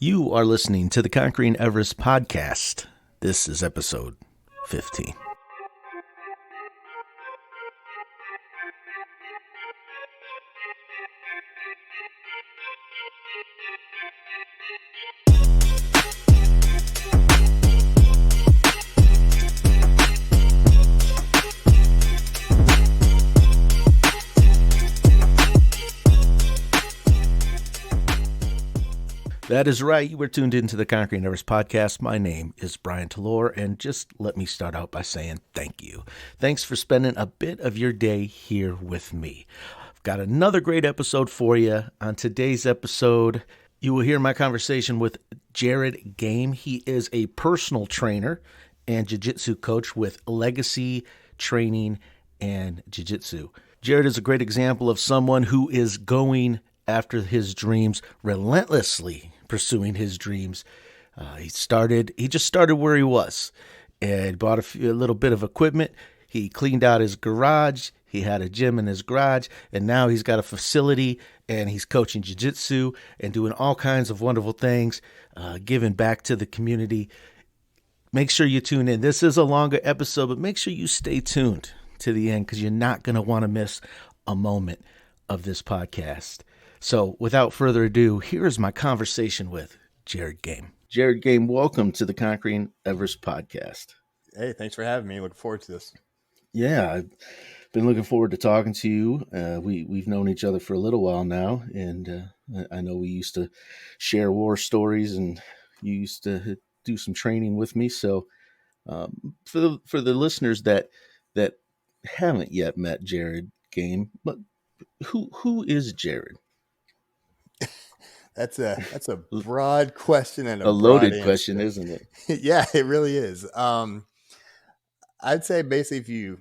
You are listening to the Conquering Everest podcast. This is episode 15. That is right. You were tuned into the Conquering Everest podcast. My name is Brian Talor, and just let me start out by saying thank you. Thanks for spending a bit of your day here with me. I've got another great episode for you. On today's episode, you will hear my conversation with Jared Gahm. He is a personal trainer and Jiu-Jitsu coach with Legacy Training and Jiu-Jitsu. Jared is a great example of someone who is going after his dreams, relentlessly pursuing his dreams. He just started where he was and bought a little bit of equipment. He cleaned out his garage. He had a gym in his garage, and now he's got a facility, and he's coaching jiu-jitsu and doing all kinds of wonderful things, giving back to the community. Make sure you tune in. This is a longer episode, but make sure you stay tuned to the end because you're not going to want to miss a moment of this podcast. So without further ado, here is my conversation with Jared Gahm. Jared Gahm, welcome to the Conquering Everest podcast. Hey, thanks for having me. Looking forward to this. Yeah, I've been looking forward to talking to you. We've known each other for a little while now, and I know we used to share war stories, and you used to do some training with me. So for the listeners that haven't yet met Jared Gahm, but who is Jared? That's a broad question and a loaded question, isn't it? Yeah, it really is. I'd say basically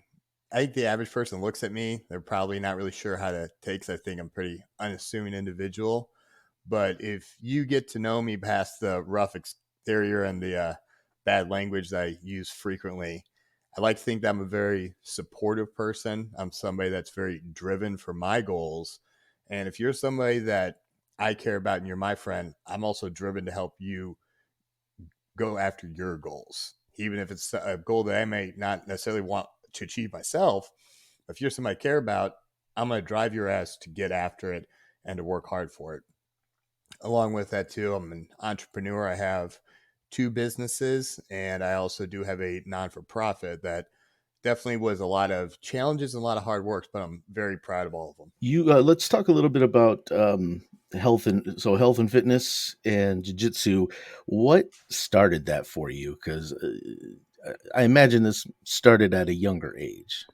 I think the average person looks at me, they're probably not really sure how to take, because I think I'm a pretty unassuming individual. But if you get to know me past the rough exterior and the bad language that I use frequently, I like to think that I'm a very supportive person. I'm somebody that's very driven for my goals. And if you're somebody that I care about and you're my friend, I'm also driven to help you go after your goals, even if it's a goal that I may not necessarily want to achieve myself. If you're somebody I care about, I'm going to drive your ass to get after it and to work hard for it. Along with that too, I'm an entrepreneur. I have 2 businesses, and I also do have a non-for-profit that definitely was a lot of challenges and a lot of hard work, but I'm very proud of all of them. Let's talk a little bit about health and fitness and jiu-jitsu. What started that for you? Because I imagine this started at a younger age,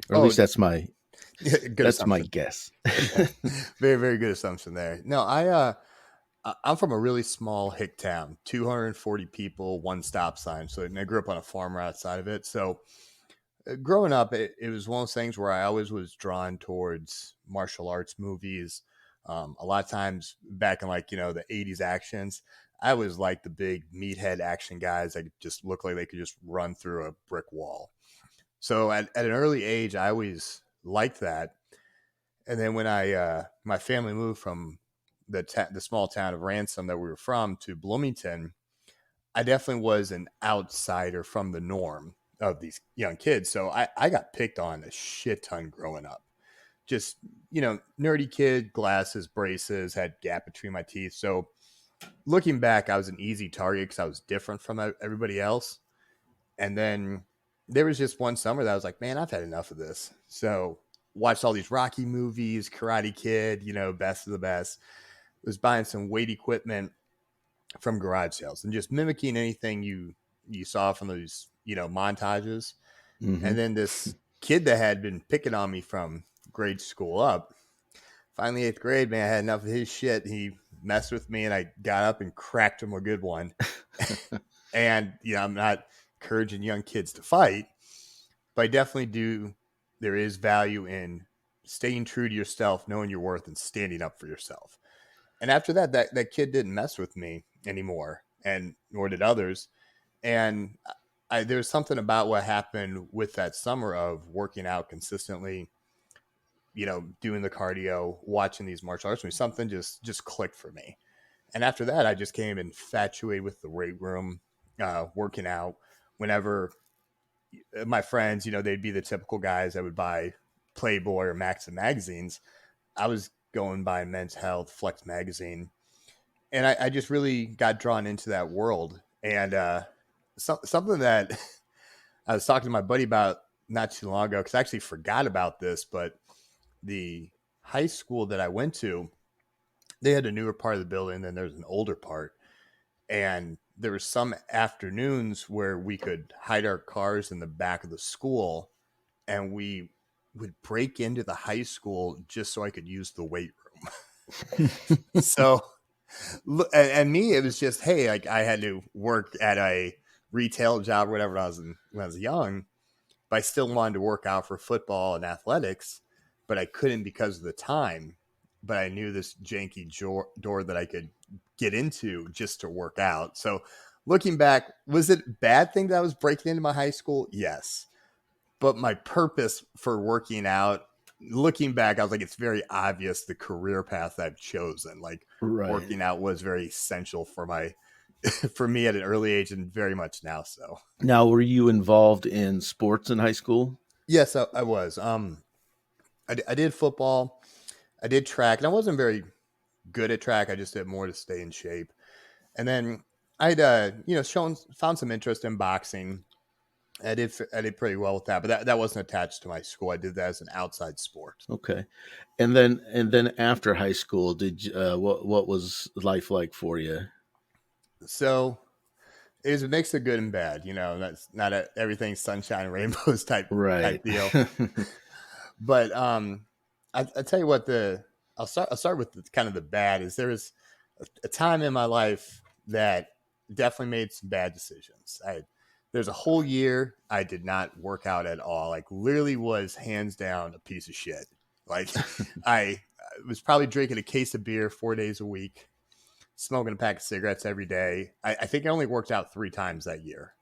or at least that's my guess. Very, very good assumption there. No, I'm from a really small hick town, 240 people, 1 stop sign. So I grew up on a farm right outside of it. So growing up, it was one of those things where I always was drawn towards martial arts movies. A lot of times back in the 80s actions, I was like the big meathead action guys that just look like they could just run through a brick wall. So at an early age, I always liked that. And then when my family moved from the small town of Ransom that we were from to Bloomington, I definitely was an outsider from the norm of these young kids. So I got picked on a shit ton growing up. Just, nerdy kid, glasses, braces, had gap between my teeth. So looking back, I was an easy target because I was different from everybody else. And then there was just one summer that I was like, man, I've had enough of this. So watched all these Rocky movies, Karate Kid, best of the best. Was buying some weight equipment from garage sales and just mimicking anything you saw from those, montages. Mm-hmm. And then this kid that had been picking on me from grade school up, finally 8th grade, man, I had enough of his shit. He messed with me and I got up and cracked him a good one. And, I'm not encouraging young kids to fight, but I definitely there is value in staying true to yourself, knowing your worth, and standing up for yourself. And after that kid didn't mess with me anymore, and nor did others. And there's something about what happened with that summer of working out consistently, doing the cardio, watching these martial arts movies, something just clicked for me. And after that, I just came infatuated with the weight room, working out. Whenever my friends, they'd be the typical guys that would buy Playboy or Maxim magazines. I was going by Men's Health, Flex magazine, and I just really got drawn into that world. And something that I was talking to my buddy about not too long ago, because I actually forgot about this, but the high school that I went to, they had a newer part of the building, then there's an older part. And there were some afternoons where we could hide our cars in the back of the school, and we would break into the high school just so I could use the weight room. So, and me, it was just, hey, like I had to work at a retail job or whatever when I was young, but I still wanted to work out for football and athletics, but I couldn't because of the time. But I knew this janky door that I could get into just to work out. So looking back, was it a bad thing that I was breaking into my high school? Yes. But my purpose for working out, looking back, I was like, it's very obvious the career path I've chosen. Like Right. working out was very essential for for me at an early age, and very much now. So Now, were you involved in sports in high school? yes, I was. I did football. I did track, and I wasn't very good at track. I just did more to stay in shape. And then I'd found some interest in boxing. I did pretty well with that, but that wasn't attached to my school. I did that as an outside sport. Okay. And then after high school, did you, what was life like for you? So it was a mix of good and bad. That's not everything sunshine and rainbows type Right. deal. But I tell you what, I'll start with kind of the bad. Is there was a time in my life that definitely made some bad decisions. There's a whole year I did not work out at all. Like literally was hands down a piece of shit. Like I was probably drinking a case of beer 4 days a week, smoking a pack of cigarettes every day. I think I only worked out 3 times that year.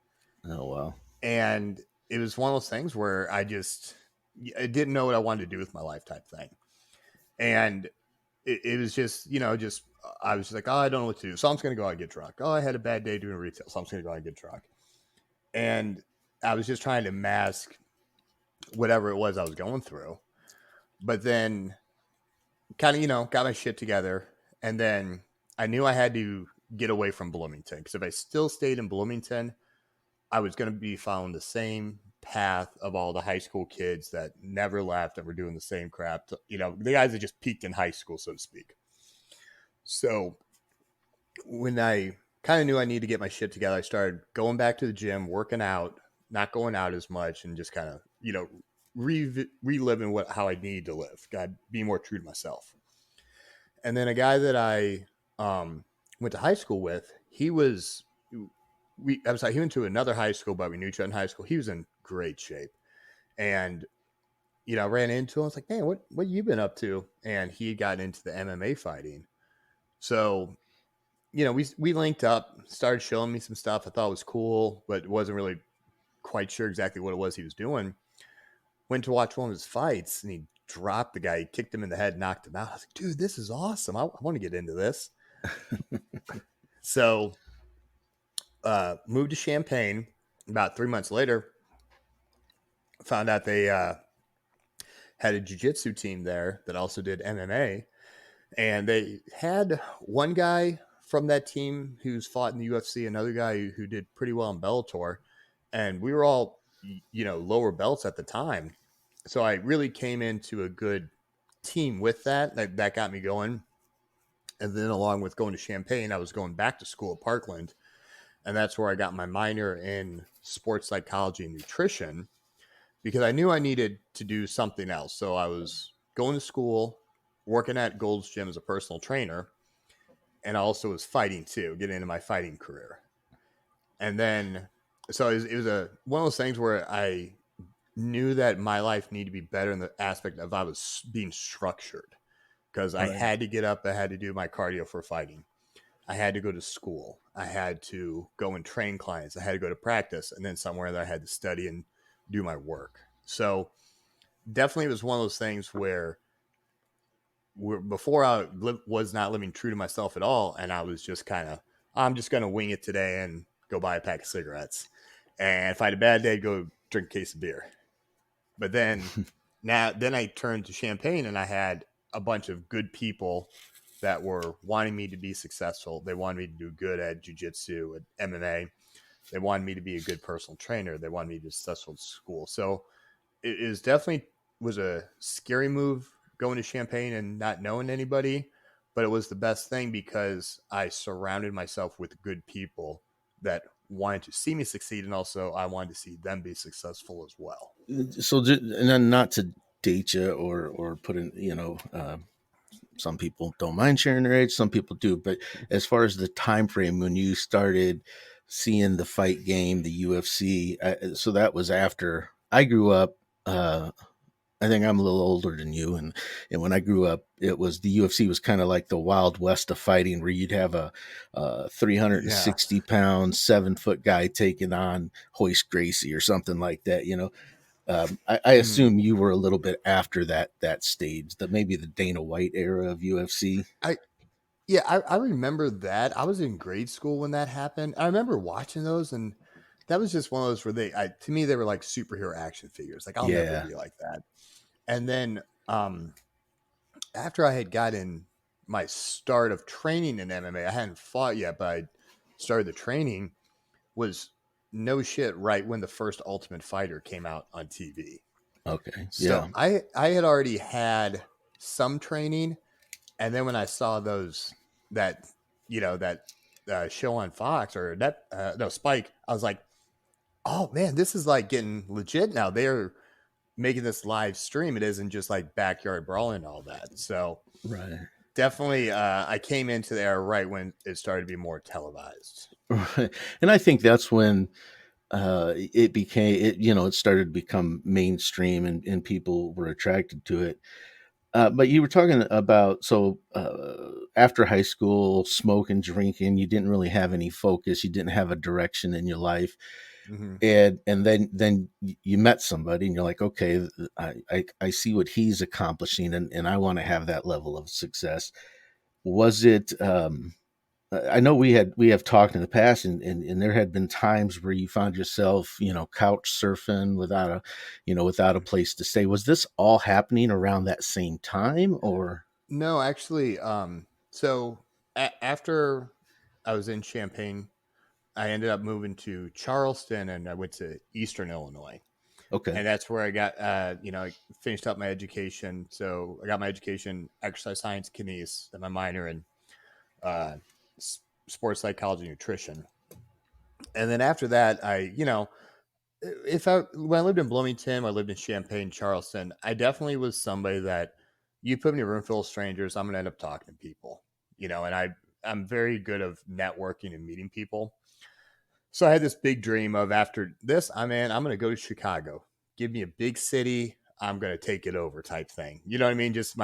Oh wow. And it was one of those things where I didn't know what I wanted to do with my life type thing. And it was just, I was just like, oh, I don't know what to do. So I'm just going to go out and get drunk. Oh, I had a bad day doing retail. So I'm just going to go out and get drunk. And I was just trying to mask whatever it was I was going through. But then kind of, got my shit together. And then I knew I had to get away from Bloomington, because if I still stayed in Bloomington, I was going to be following the same path of all the high school kids that never left and were doing the same crap. The guys that just peaked in high school, so to speak. So when I kind of knew I needed to get my shit together, I started going back to the gym, working out, not going out as much, and just kind of, reliving how I need to live. God, be more true to myself. And then a guy that I went to high school with, he went to another high school, but we knew each other in high school. He was in great shape. And, I ran into him. I was like, man, what you been up to? And he had gotten into the MMA fighting. So, we linked up, started showing me some stuff I thought was cool, but wasn't really quite sure exactly what it was he was doing. Went to watch one of his fights, and he dropped the guy. He kicked him in the head, knocked him out. I was like, dude, this is awesome. I want to get into this. So moved to Champaign. About 3 months later, found out they had a jiu-jitsu team there that also did MMA. And they had one guy from that team who's fought in the UFC, another guy who did pretty well in Bellator. And we were all, lower belts at the time. So I really came into a good team with that. That got me going. And then along with going to Champaign, I was going back to school at Parkland. And that's where I got my minor in sports psychology and nutrition, because I knew I needed to do something else. So I was going to school, working at Gold's Gym as a personal trainer, and I also was fighting too, getting into my fighting career. And then, so it was one of those things where I knew that my life needed to be better in the aspect of I was being structured, because I Right. had to get up, I had to do my cardio for fighting. I had to go to school. I had to go and train clients. I had to go to practice, and then somewhere that I had to study and do my work. So definitely it was one of those things where before was not living true to myself at all, and I was just kind of, I'm just gonna wing it today and go buy a pack of cigarettes, and if I had a bad day, go drink a case of beer. But then I turned to Champagne, and I had a bunch of good people that were wanting me to be successful. They wanted me to do good at jiu-jitsu, at MMA. They wanted me to be a good personal trainer. They wanted me to be successful at school. So it is definitely was a scary move going to Champagne and not knowing anybody, but it was the best thing because I surrounded myself with good people that wanted to see me succeed, and also I wanted to see them be successful as well. So, and then not to date you or put in, some people don't mind sharing their age, some people do. But as far as the time frame when you started seeing the fight game, the UFC, so that was after I grew up. I think I'm a little older than you, and when I grew up, it was the UFC was kind of like the Wild West of fighting, where you'd have a Yeah. 360 pound 7 foot guy taking on Hoist Gracie or something like that. I Mhm. assume you were a little bit after that stage, that maybe the Dana White era of UFC. I Yeah, I remember that. I was in grade school when that happened. I remember watching those, and that was just one of those where to me, they were like superhero action figures. Like, I'll never Yeah. be like that. And then, after I had gotten my start of training in MMA, I hadn't fought yet, but I started the training, was no shit right when the first Ultimate Fighter came out on TV. Okay. So Yeah. I had already had some training, and then when I saw that that show on Fox, or that no, Spike, I was like, oh man, this is like getting legit now. They're making this live stream. It isn't just like backyard brawling and all that. So Right. definitely, I came into there right when it started to be more televised. Right. And I think that's when it became it. It started to become mainstream, and people were attracted to it. But you were talking about, so after high school, smoking, drinking, you didn't really have any focus. You didn't have a direction in your life, Hmm. and then you met somebody, and you're like, okay, I see what he's accomplishing, and I want to have that level of success. Was it? I know we have talked in the past, and there had been times where you found yourself, couch surfing without a place to stay. Was this all happening around that same time, or? No, actually, so after I was in Champaign, I ended up moving to Charleston, and I went to Eastern Illinois, Okay. and that's where I got, I finished up my education. So I got my education, exercise science, kines, and my minor in uh, sports psychology, nutrition. And then after that, if I when I lived in Bloomington, I lived in Champaign, Charleston, I definitely was somebody that you put me in a room full of strangers, I'm gonna end up talking to people, and I'm very good of networking and meeting people. So I had this big dream of, after this, I'm gonna go to Chicago. Give me a big city, I'm gonna take it over, type thing. You know what I mean? Just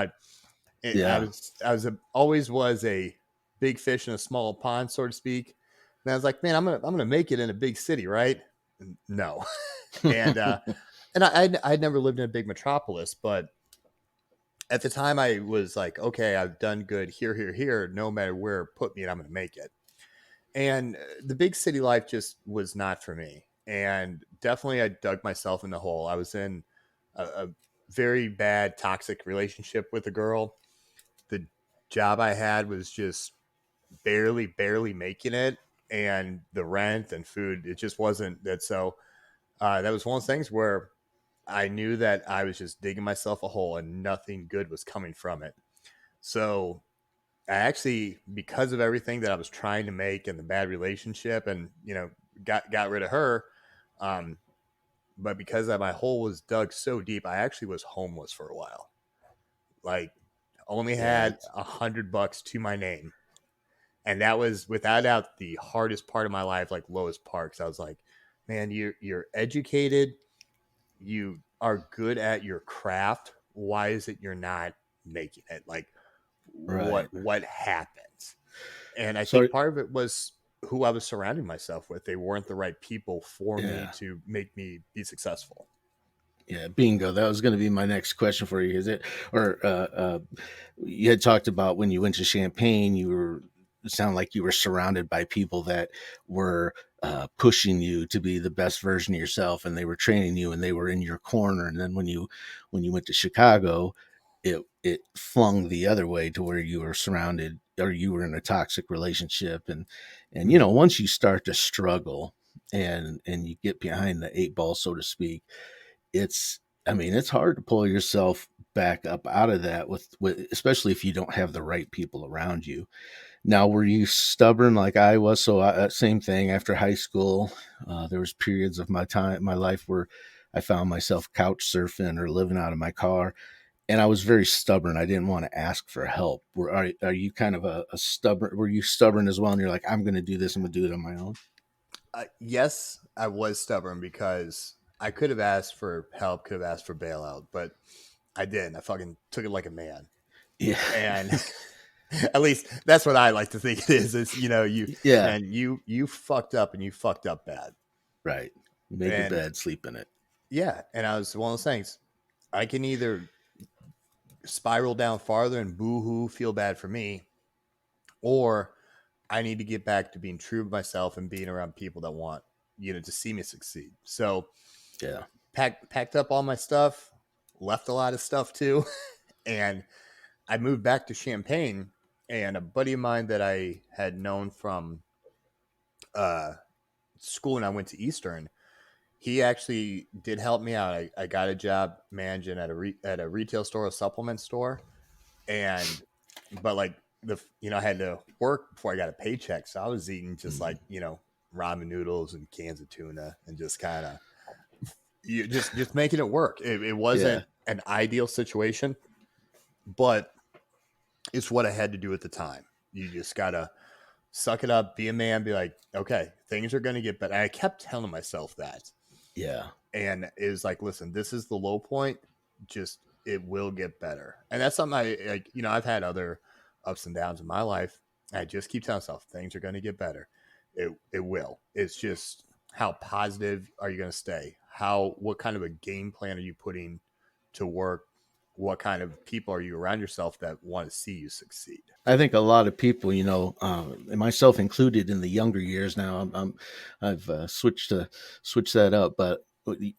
Yeah. always was a big fish in a small pond, so to speak. And I was like, man, I'm gonna make it in a big city, right? No. and I'd never lived in a big metropolis, but at the time I was like, okay, I've done good here, here, here. No matter where it put me, and I'm going to make it. And the big city life just was not for me. And definitely, I dug myself in the hole. I was in a very bad, toxic relationship with a girl. The job I had was just barely, barely making it, and the rent and food, it just wasn't that. So that was one of those things where I knew that I was just digging myself a hole and nothing good was coming from it. So I actually, because of everything that I was trying to make and the bad relationship, and got rid of her. Um, but because my hole was dug so deep, I actually was homeless for a while. Like, only Yeah. had $100 to my name, and that was without doubt the hardest part of my life. Like, lowest part, 'cause I was like, man, you're educated, you are good at your craft. Why is it you're not making it? Like, Right. what happens? And I So think part of it was who I was surrounding myself with. They weren't the right people for me yeah. to make me be successful. Yeah, bingo. That was going to be my next question for you. Is it, or you had talked about when you went to Champaign, it sounded like you were surrounded by people that were pushing you to be the best version of yourself, and they were training you, and they were in your corner. And then when you went to Chicago, it flung the other way to where you were surrounded, or you were in a toxic relationship, and Mhm. once you start to struggle and you get behind the eight ball, so to speak, it's I mean, it's hard to pull yourself back up out of that with especially if you don't have the right people around you. Now, were you stubborn like I was? So, same thing after high school. There was periods of my life where I found myself couch surfing or living out of my car, and I was very stubborn. I didn't want to ask for help. Are you kind of a stubborn? Were you stubborn as well? And you're like, I'm going to do this. I'm going to do it on my own. Yes, I was stubborn because I could have asked for help, could have asked for bailout, but I didn't. I fucking took it like a man. Yeah, And at least that's what I like to think it is. It's, yeah, man, you fucked up and you fucked up bad. right. You made your And bed, sleep in it. yeah, and I was one of those things. I can either spiral down farther and boo hoo, feel bad for me, or I need to get back to being true to myself and being around people that want, to see me succeed. So Yeah, packed up all my stuff, left a lot of stuff too, and I moved back to Champaign. And a buddy of mine that I had known from uh, school when I went to Eastern, he actually did help me out. I got a job managing at a retail store, a supplement store, and but like I had to work before I got a paycheck, so I was eating just mm, like ramen noodles and cans of tuna and just kind of you just making it work. It yeah. wasn't an ideal situation, but it's what I had to do at the time. You just gotta suck it up, be a man, be like, okay, things are gonna get better. And I kept telling myself that, Yeah. and it was like, listen, this is the low point. Just it will get better, and that's something I like. I've had other ups and downs in my life. I just keep telling myself things are gonna get better. It will. It's just how positive are you gonna stay? What kind of a game plan are you putting to work? What kind of people are you around yourself that want to see you succeed? I think a lot of people, and myself included in the younger years now, I've switched that up, but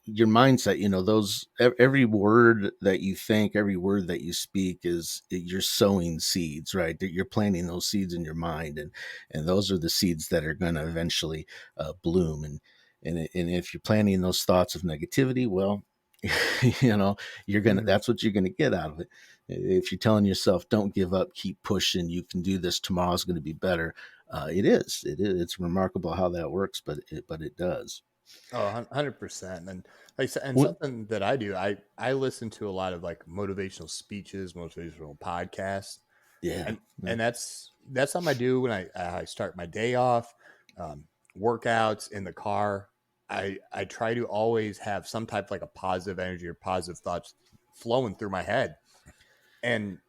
your mindset, every word that you think, every word that you speak you're sowing seeds, right? That you're planting those seeds in your mind, and those are the seeds that are going to eventually bloom. And if you're planting those thoughts of negativity, well, you know, Mm-hmm. that's what you're gonna get out of it. If you're telling yourself, don't give up, keep pushing, you can do this, tomorrow's going to be better. It's remarkable how that works, but it does. Oh, 100%. And like, and What? something that I do, I listen to a lot of like motivational speeches, motivational podcasts, Yeah, and that's something I do when I start my day off, um, workouts in the car. I try to always have some type of like a positive energy or positive thoughts flowing through my head. And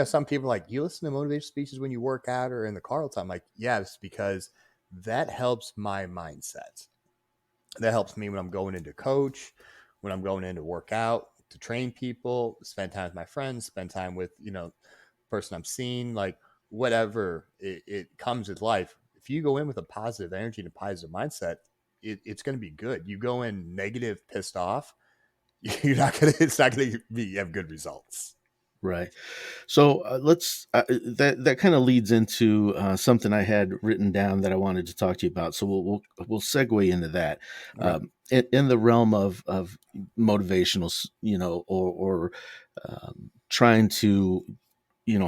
some people are like, you listen to motivational speeches when you work out or in the car all the time. I'm like, yes, because that helps my mindset. That helps me when I'm going into coach, when I'm going into work out, to train people, spend time with my friends, spend time with, person I'm seeing, like whatever it comes with life. If you go in with a positive energy and a positive mindset, it's going to be good. You go in negative, pissed off, it's not going to be have good results. right. So let's that kind of leads into something I had written down that I wanted to talk to you about. So we'll segue into that. Okay. In the realm of motivational, or trying to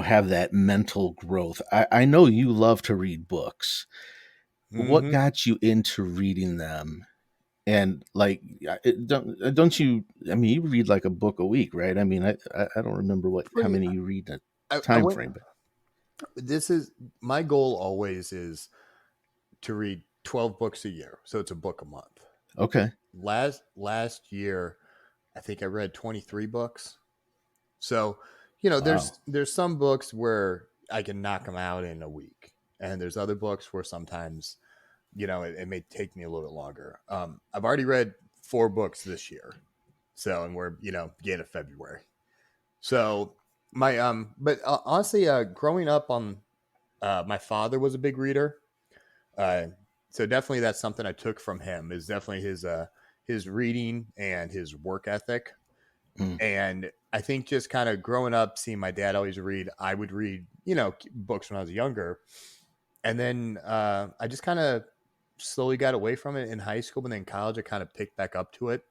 have that mental growth. I know you love to read books. What Hmm. got you into reading them? And like, don't you? I mean, you read like a book a week, right? I mean, I don't remember how Pretty. many you read in a I time went. frame, but This is my goal. Always is to read 12 books a year, so it's a book a month. okay. Last year, I think I read 23 books. So, Wow. there's some books where I can knock them out in a week, and there's other books where sometimes it may take me a little bit longer. I've already read 4 books this year, So, and we're, beginning of February. So but honestly, growing up on, my father was a big reader. Uh, so definitely that's something I took from him, is definitely his reading and his work ethic. Mm, And I think just kind of growing up, seeing my dad always read, I would read, books when I was younger. And then I just kind of slowly got away from it in high school, but then in college, I kind of picked back up to it.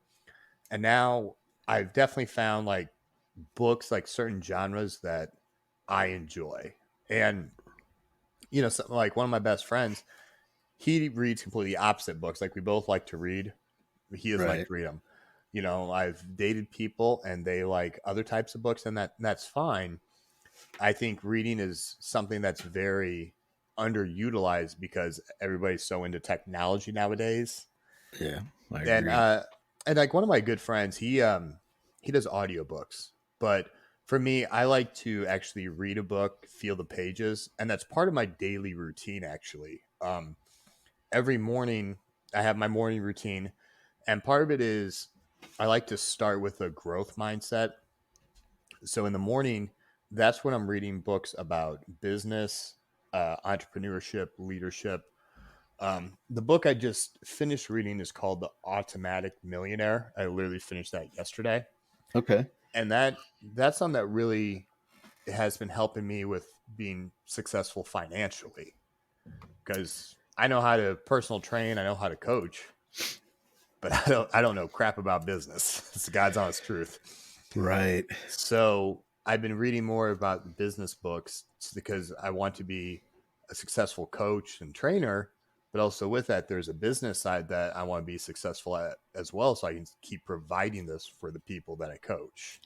And now I've definitely found like books, like certain genres that I enjoy. And, something like one of my best friends, he reads completely opposite books. Like we both like to read. He doesn't like right. to read them. I've dated people and they like other types of books, and that's fine. I think reading is something that's very underutilized because everybody's so into technology nowadays. Yeah, I And agree. like one of my good friends, he does audiobooks. But for me, I like to actually read a book, feel the pages, and that's part of my daily routine actually. Every morning I have my morning routine, and part of it is I like to start with a growth mindset. So in the morning, that's when I'm reading books about business, entrepreneurship, leadership. The book I just finished reading is called The Automatic Millionaire. I literally finished that yesterday, Okay. and that's something that really has been helping me with being successful financially, because I know how to personal train, I know how to coach, but I don't know crap about business. It's the God's honest truth. Right. So I've been reading more about business books because I want to be a successful coach and trainer, but also with that, there's a business side that I want to be successful at as well, so I can keep providing this for the people that I coach.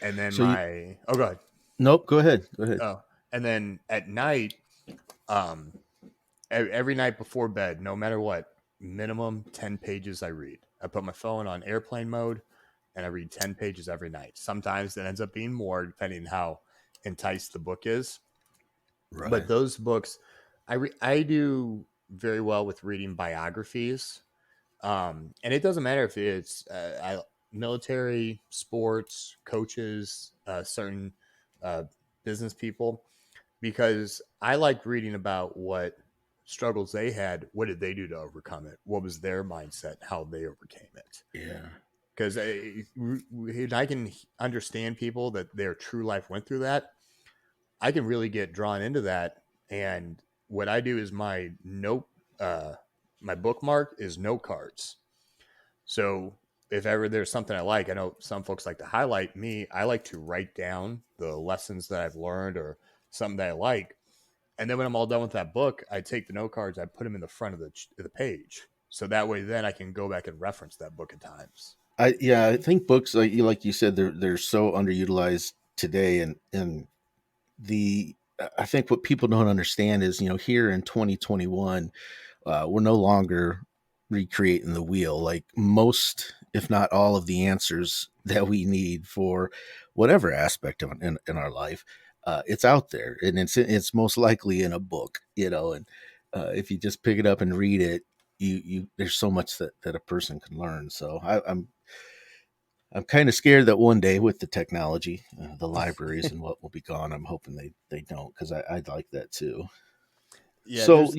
And then So you go ahead. nope, go ahead. Go ahead. Oh, and then at night, um, every night before bed, no matter what, minimum 10 pages I read. I put my phone on airplane mode and I read 10 pages every night. Sometimes it ends up being more depending on how enticed the book is. But Right. those books, I do very well with reading biographies. And it doesn't matter if it's military, sports, coaches, certain uh, business people, because I like reading about what struggles they had. What did they do to overcome it? What was their mindset? How they overcame it? Yeah. Because I can understand people that their true life went through that. I can really get drawn into that. And what I do is uh, my bookmark is note cards. So if ever there's something I like, I know some folks like to highlight. Me, I like to write down the lessons that I've learned or something that I like. And then when I'm all done with that book, I take the note cards, I put them in the front of the page. So that way, then I can go back and reference that book at times. I think books like you said they're so underutilized today, and the I think what people don't understand is here in 2021 we're no longer recreating the wheel. Like most, if not all, of the answers that we need for whatever aspect of in our life, it's out there, and it's most likely in a book. And if you just pick it up and read it, you there's so much that a person can learn. So I'm kind of scared that one day with the technology, the libraries and what will be gone. I'm hoping they don't, because I'd like that too. Yeah, So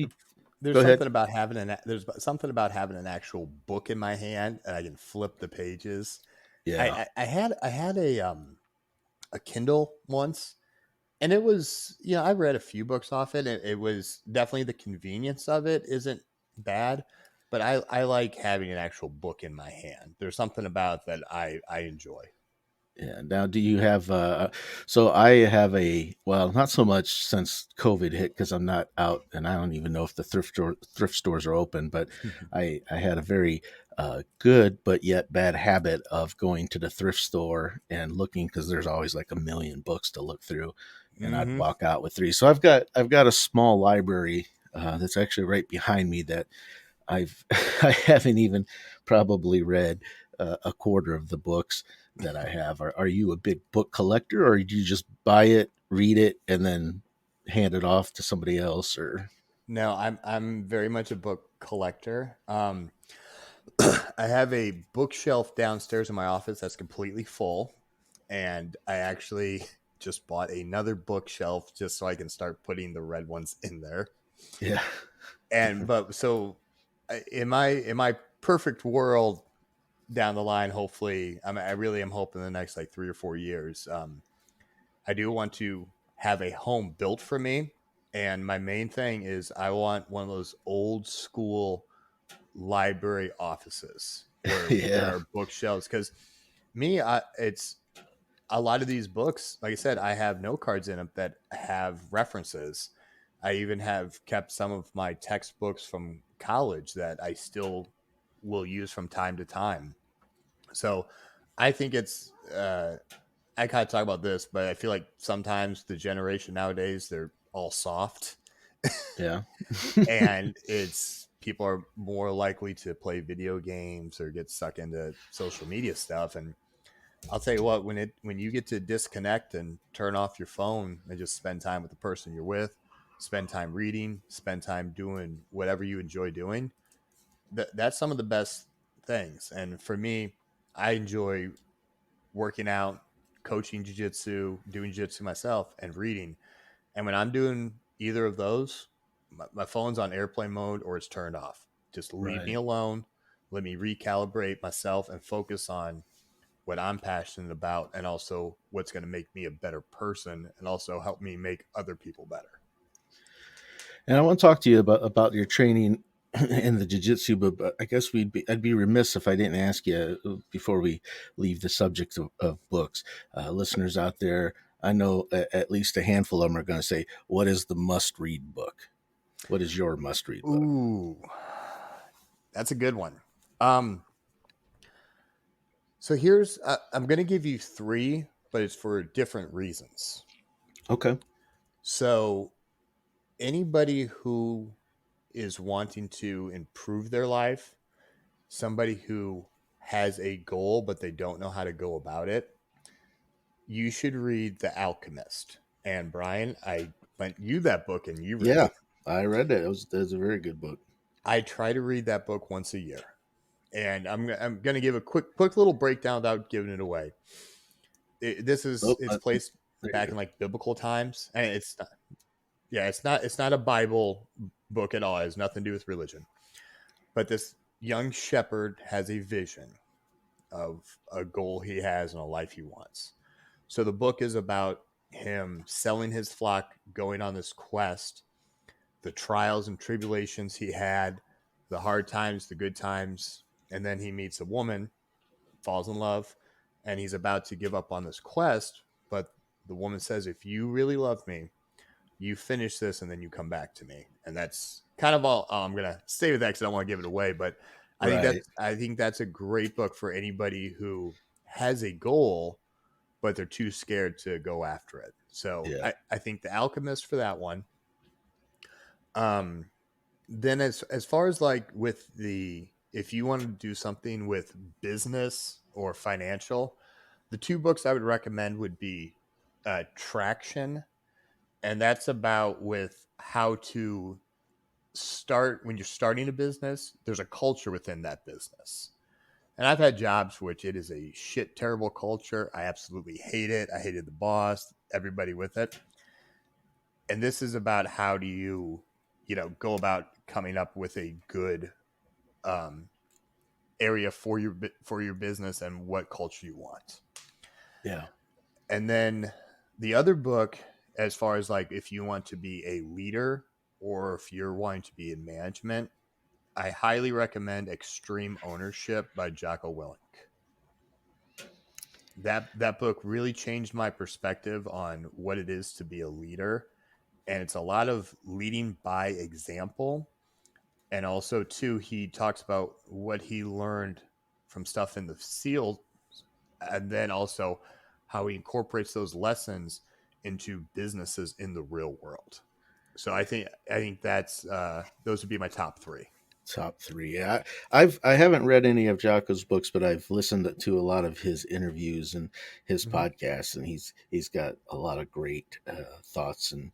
there's go ahead. something about having an actual book in my hand and I can flip the pages. Yeah. I had a Kindle once, and it was, I read a few books off it. It was definitely, the convenience of it isn't bad, but I like having an actual book in my hand. There's something about that I enjoy. Yeah. Now, do you have? So I have not so much since COVID hit because I'm not out, and I don't even know if the thrift stores are open. But I had a very good but yet bad habit of going to the thrift store and looking, because there's always like a million books to look through, and I'd Hmm. walk out with three. So I've got a small library that's actually right behind me that I've I haven't even probably read a quarter of the books that I have. Are you a big book collector, or do you just buy it, read it, and then hand it off to somebody else? Or No, I'm very much a book collector. I have a bookshelf downstairs in my office that's completely full, and I actually just bought another bookshelf just so I can start putting the red ones in there. Yeah. And but so in my perfect world down the line, hopefully, I really am hoping the next like 3 or 4 years, I do want to have a home built for me. And my main thing is I want one of those old school library offices where there Yeah. are bookshelves. Because it's a lot of these books, like I said, I have note cards in them that have references. I even have kept some of my textbooks from college that I still will use from time to time. So I think I kind of talk about this, but I feel like sometimes the generation nowadays, they're all soft, Yeah. and it's people are more likely to play video games or get stuck into social media stuff. And I'll tell you what, when you get to disconnect and turn off your phone and just spend time with the person you're with, spend time reading, spend time doing whatever you enjoy doing, that's some of the best things. And for me, I enjoy working out, coaching jiu-jitsu, doing jiu-jitsu myself, and reading. And when I'm doing either of those, my phone's on airplane mode or it's turned off. Just leave me Right. alone. Let me recalibrate myself and focus on what I'm passionate about, and also what's going to make me a better person and also help me make other people better. And I want to talk to you about your training in the jiu-jitsu, but I guess I'd be remiss if I didn't ask you before we leave the subject of books. Listeners out there, I know at least a handful of them are going to say, "What is the must-read book? What is your must-read book?" Ooh, that's a good one. Um, so here's I'm going to give you three, but it's for different reasons. Okay. So anybody who is wanting to improve their life, somebody who has a goal but they don't know how to go about it, you should read The Alchemist. And Brian, I lent you that book and you read Yeah, it. I read that. That was a very good book. I try to read that book once a year. And I'm going to give a quick little breakdown without giving it away. Oh, It's placed there you back in go. like biblical times, and it's not a Bible book at all. It has nothing to do with religion. But this young shepherd has a vision of a goal he has and a life he wants. So the book is about him selling his flock, going on this quest, the trials and tribulations he had, the hard times, the good times, and then he meets a woman, falls in love, and he's about to give up on this quest, but the woman says, "If you really love me, you finish this and then you come back to me." And that's kind of all I'm gonna stay with that because I don't want to give it away. But Right. I think that's a great book for anybody who has a goal but they're too scared to go after it. So Yeah. I think The Alchemist for that one. Um, then as far as like with the if you want to do something with business or financial, the two books I would recommend would be Traction, and that's about with how to start when you're starting a business. There's a culture within that business. And I've had jobs which it is a shit terrible culture. I absolutely hate it. I hated the boss, everybody with it. And this is about how do go about coming up with a good um, area for your business and what culture you want. Yeah. And then the other book, as far as like if you want to be a leader or if you're wanting to be in management, I highly recommend Extreme Ownership by Jocko Willink. That book really changed my perspective on what it is to be a leader, and it's a lot of leading by example. And also too, he talks about what he learned from stuff in the SEAL, and then also how he incorporates those lessons into businesses in the real world. So I think that's those would be my top three. Top three. Yeah, I haven't read any of Jocko's books, but I've listened to a lot of his interviews and his Mm-hmm. podcasts, and he's got a lot of great thoughts and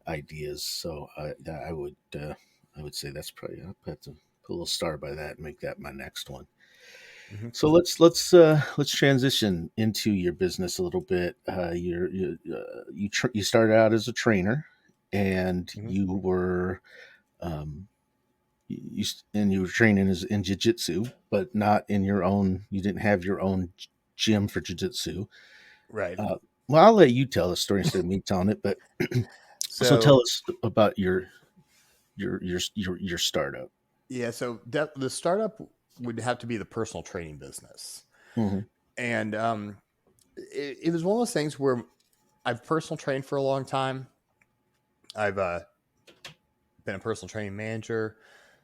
ideas. So I would say that's probably I'll have to Put a little star by that and make that my next one. Hmm. So let's transition into your business a little bit. You started out as a trainer, and Hmm. you were um, you were training as in jiu-jitsu, but not in your own. You didn't have your own gym for jiu-jitsu. Right. Uh, well, I'll let you tell the story instead of me telling it. But so tell So us about your startup. yeah, so the startup would have to be the personal training business, Hmm. and it was one of those things where I've personal trained for a long time. I've been a personal training manager,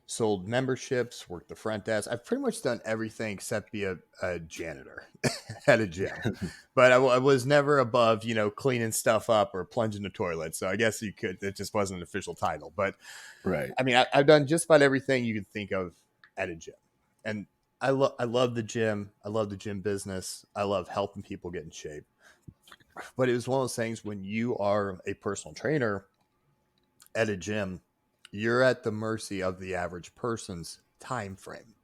sold memberships, worked the front desk. I've pretty much done everything except be a janitor at a gym. But I was never above, cleaning stuff up or plunging the toilet. So I guess you could, it just wasn't an official title. But Right, I mean, I've done just about everything you could think of at a gym. And I love the gym. I love the gym business. I love helping people get in shape. But it was one of those things when you are a personal trainer at a gym, you're at the mercy of the average person's time frame.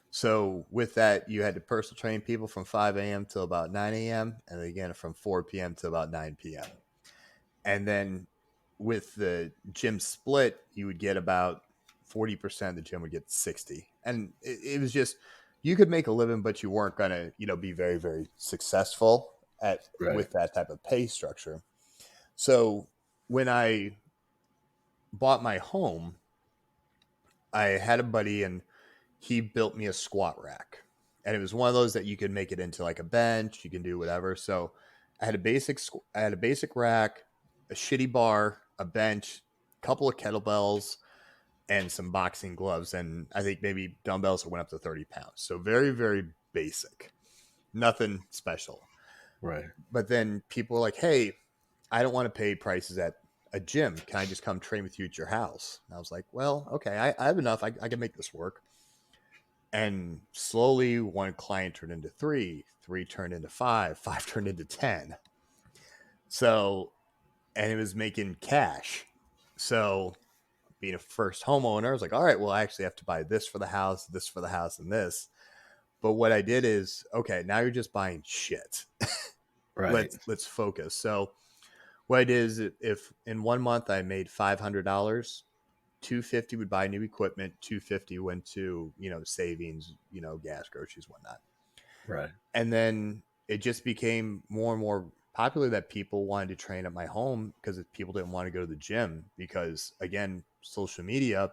So with that, you had to personal train people from 5 a.m. till about 9 a.m. and again from 4 p.m. to about 9 p.m. And then with the gym split, you would get about 40% of the gym would get 60. And it was just you could make a living, but you weren't gonna, be very, very successful at right, with that type of pay structure. So when I bought my home, I had a buddy and he built me a squat rack. And it was one of those that you could make it into like a bench, you can do whatever. So I had a basic rack, a shitty bar, a bench, a couple of kettlebells, and some boxing gloves. And I think maybe dumbbells that went up to 30 pounds. So very, very basic. Nothing special. right. But then people were like, hey, I don't want to pay prices at a gym. Can I just come train with you at your house? And I was like, well, okay, I have enough. I can make this work. And slowly, one client turned into three, three turned into five, five turned into 10. So, and it was making cash. So, being a first homeowner, I was like, all right, well, I actually have to buy this for the house, this for the house, and this. But what I did is, okay, now you're just buying shit. Right. Let's focus. So, what I did is if in 1 month I made $500, 250 would buy new equipment, 250 went to, savings, gas, groceries, whatnot. Right. And then it just became more and more popular that people wanted to train at my home because people didn't want to go to the gym because again, social media,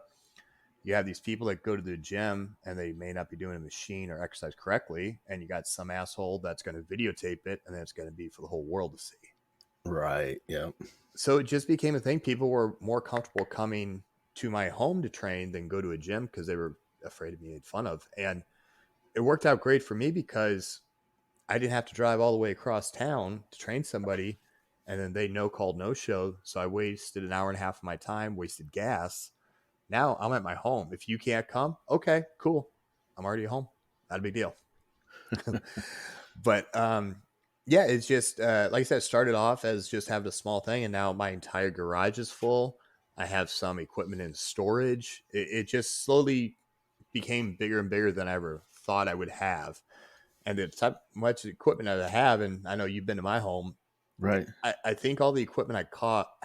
you have these people that go to the gym and they may not be doing a machine or exercise correctly. And you got some asshole that's going to videotape it and then it's going to be for the whole world to see. Right. Yeah. So it just became a thing. People were more comfortable coming to my home to train than go to a gym because they were afraid of being made fun of. And it worked out great for me because I didn't have to drive all the way across town to train somebody and then they no called no show. So I wasted an hour and a half of my time, wasted gas. Now I'm at my home. If you can't come, okay, cool. I'm already at home. Not a big deal. But yeah, it's just like I said, it started off as just having a small thing, and now my entire garage is full. I have some equipment in storage. It just slowly became bigger and bigger than I ever thought I would have. And the type much equipment that I have, and I know you've been to my home. Right. I think all the equipment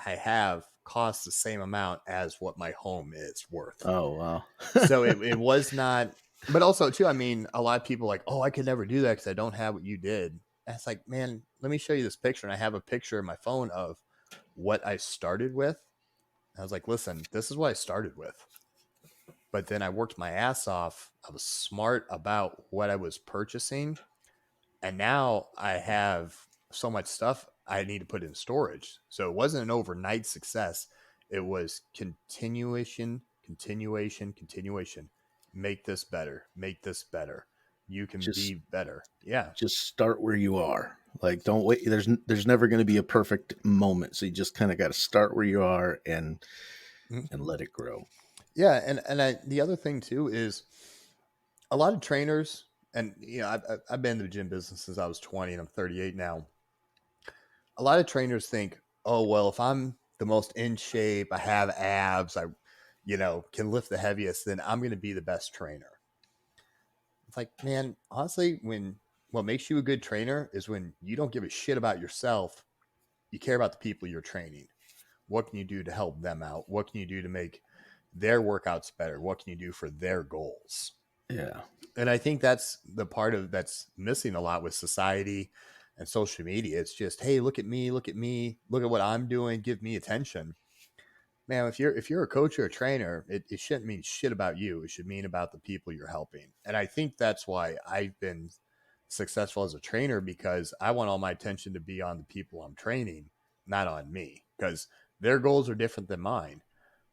I have costs the same amount as what my home is worth. Oh wow. So it was not, but also too, I mean, a lot of people are like, oh, I could never do that because I don't have what you did. And it's like, man, let me show you this picture. And I have a picture in my phone of what I started with. I was like, listen, this is what I started with. But then I worked my ass off. I was smart about what I was purchasing. And now I have so much stuff I need to put in storage. So it wasn't an overnight success. It was continuation. Make this better. Make this better. You can just be better. Yeah. just start where you are. Like don't wait. There's never going to be a perfect moment. So you just kind of got to start where you are Mhm. and let it grow. Yeah. The other thing too is a lot of trainers, and I've been in the gym business since I was 20 and I'm 38 now. A lot of trainers think, oh, well, if I'm the most in shape, I have abs, can lift the heaviest, then I'm going to be the best trainer. It's like, man, honestly, when what makes you a good trainer is when you don't give a shit about yourself. You care about the people you're training. What can you do to help them out? What can you do to make their workouts better? What can you do for their goals? Yeah. And I think that's the part of that's missing a lot with society and social media. It's just, hey, look at me, look at me, look at what I'm doing, give me attention. Man, if you're a coach or a trainer, it shouldn't mean shit about you. It should mean about the people you're helping. And I think that's why I've been successful as a trainer, because I want all my attention to be on the people I'm training, not on me. Because their goals are different than mine,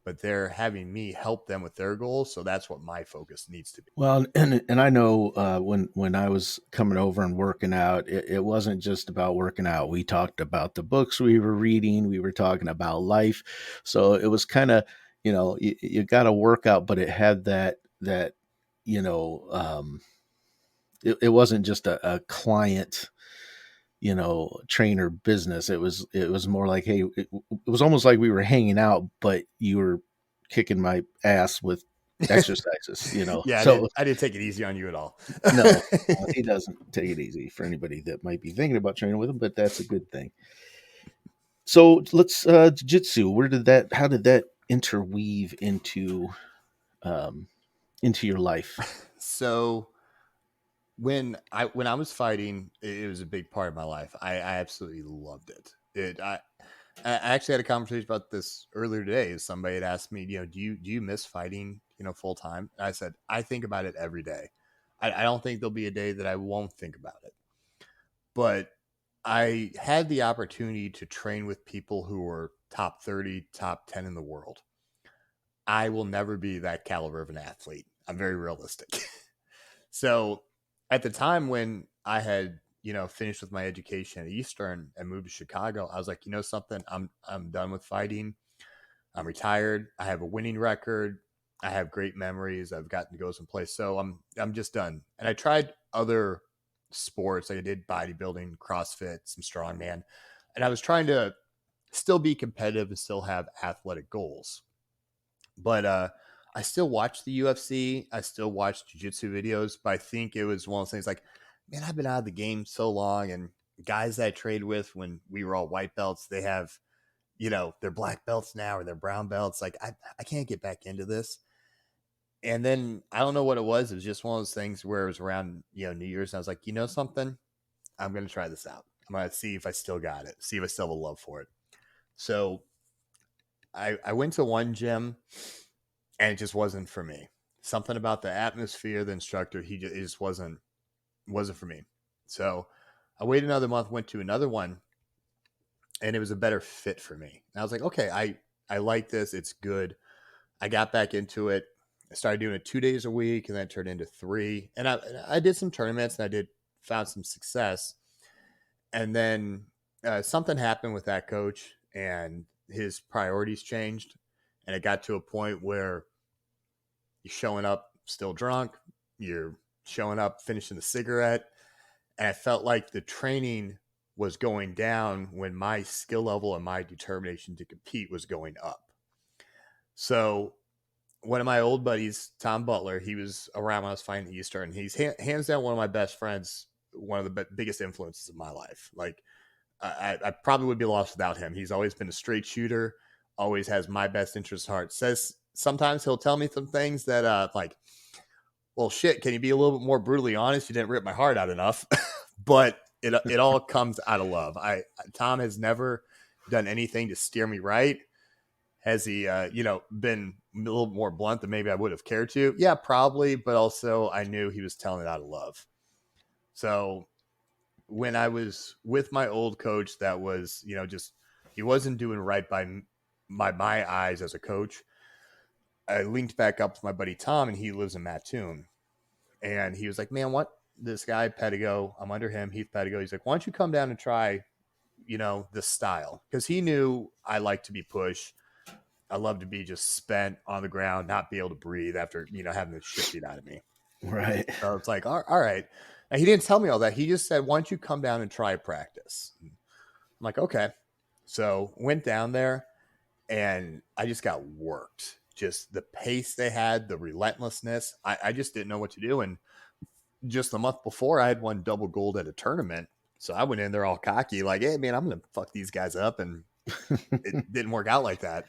but they're having me help them with their goals. So that's what my focus needs to be. Well, and I know when I was coming over and working out, it wasn't just about working out. We talked about the books we were reading. We were talking about life. So it was kind of, you got to work out, but it had that you know it wasn't just a client trainer business. It was more like, hey, it was almost like we were hanging out, but you were kicking my ass with exercises. Yeah, I So didn't I didn't take it easy on you at all. no, he doesn't take it easy for anybody that might be thinking about training with him, but that's a good thing. So let's jiu-jitsu. How did that interweave um into your life? So when I was fighting, it was a big part of my life. I absolutely loved it. I actually had a conversation about this earlier today. Somebody had asked me, do you miss fighting, full time? And I said, I think about it every day. I don't think there'll be a day that I won't think about it. But I had the opportunity to train with people who were top 30, top 10 in the world. I will never be that caliber of an athlete. I'm very realistic. So at the time when I had, finished with my education at Eastern and moved to Chicago, I was like, something, I'm done with fighting. I'm retired. I have a winning record. I have great memories. I've gotten to go someplace. So I'm just done. And I tried other sports. Like I did bodybuilding, CrossFit, some strongman. And I was trying to still be competitive and still have athletic goals. But I still watch the UFC. I still watch jiu-jitsu videos, but I think it was one of those things like, man, I've been out of the game so long, and guys that I trade with when we were all white belts, they have, they're black belts now or they're brown belts. Like I can't get back into this. And then I don't know what it was. It was just one of those things where it was around, New Year's. And I was like, something? I'm going to try this out. I'm going to see if I still got it, see if I still have a love for it. So I went to one gym and it just wasn't for me. Something about the atmosphere, the instructor, it just wasn't for me. So I waited another month, went to another one, and it was a better fit for me. And I was like, okay, I like this. It's good. I got back into it. I started doing it 2 days a week, and then it turned into 3. And I did some tournaments, and I found some success. And then something happened with that coach, and his priorities changed, and it got to a point where you're showing up still drunk, you're showing up finishing the cigarette, and I felt like the training was going down when my skill level and my determination to compete was going up. So one of my old buddies, Tom Butler, he was around when I was fighting Eastern. He's hands down one of my best friends, one of the biggest influences of my life. Like I probably would be lost without him. He's always been a straight shooter, always has my best interest at heart. Says sometimes he'll tell me some things that like, well, shit, can you be a little bit more brutally honest? You didn't rip my heart out enough. But it all comes out of love. Tom has never done anything to steer me right. Has he, been a little more blunt than maybe I would have cared to? Yeah, probably. But also, I knew he was telling it out of love. So when I was with my old coach, that was, just he wasn't doing right by my eyes as a coach. I linked back up to my buddy Tom, and he lives in Mattoon. And he was like, man, what this guy, Pedigo, I'm under him, Heath Pedigo. He's like, why don't you come down and try, this style? Because he knew I like to be pushed. I love to be just spent on the ground, not be able to breathe after, having the shit beat out of me. Right. So it's like, all right. And he didn't tell me all that. He just said, why don't you come down and try practice? I'm like, okay. So went down there and I just got worked. just the pace they had, the relentlessness. I just didn't know what to do. And just the month before, I had won double gold at a tournament. So I went in there all cocky, like, hey, man, I'm going to fuck these guys up. And it didn't work out like that.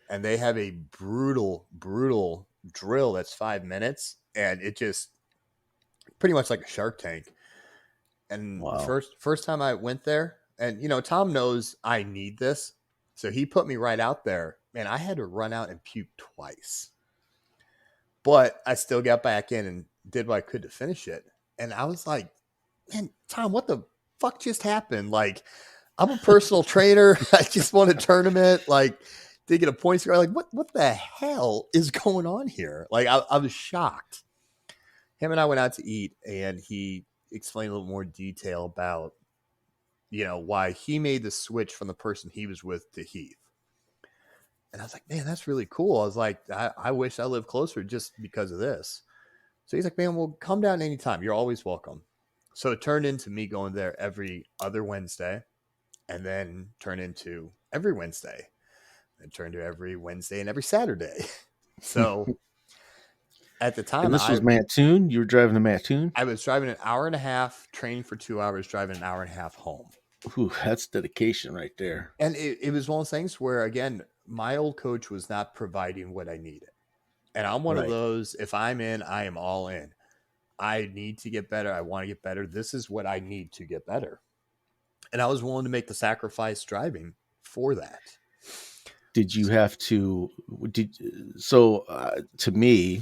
And they have a brutal, brutal drill that's 5 minutes. And it just pretty much like a Shark Tank. And Wow. first time I went there, and Tom knows I need this, so he put me right out there. Man, I had to run out and puke twice, but I still got back in and did what I could to finish it. And I was like, man, Tom, what the fuck just happened? Like, I'm a personal trainer. I just won a tournament. Like, did get a point score. Like, what the hell is going on here? Like, I was shocked. Him and I went out to eat, and he explained a little more detail about, why he made the switch from the person he was with to Heath. And I was like, man, that's really cool. I was like, I wish I lived closer just because of this. So he's like, man, well, come down anytime. You're always welcome. So it turned into me going there every other Wednesday, and then turned into every Wednesday, and turned to every Wednesday and every Saturday. So at the time, And this was Mattoon? You were driving to Mattoon? I was driving an hour and a half, training for 2 hours, driving an hour and a half home. Ooh, that's dedication right there. And it was one of those things where, again, my old coach was not providing what I needed. And I'm one of Right. those, if I'm in, I am all in. I need to get better. I want to get better. This is what I need to get better. And I was willing to make the sacrifice driving for that. Did you have to to me,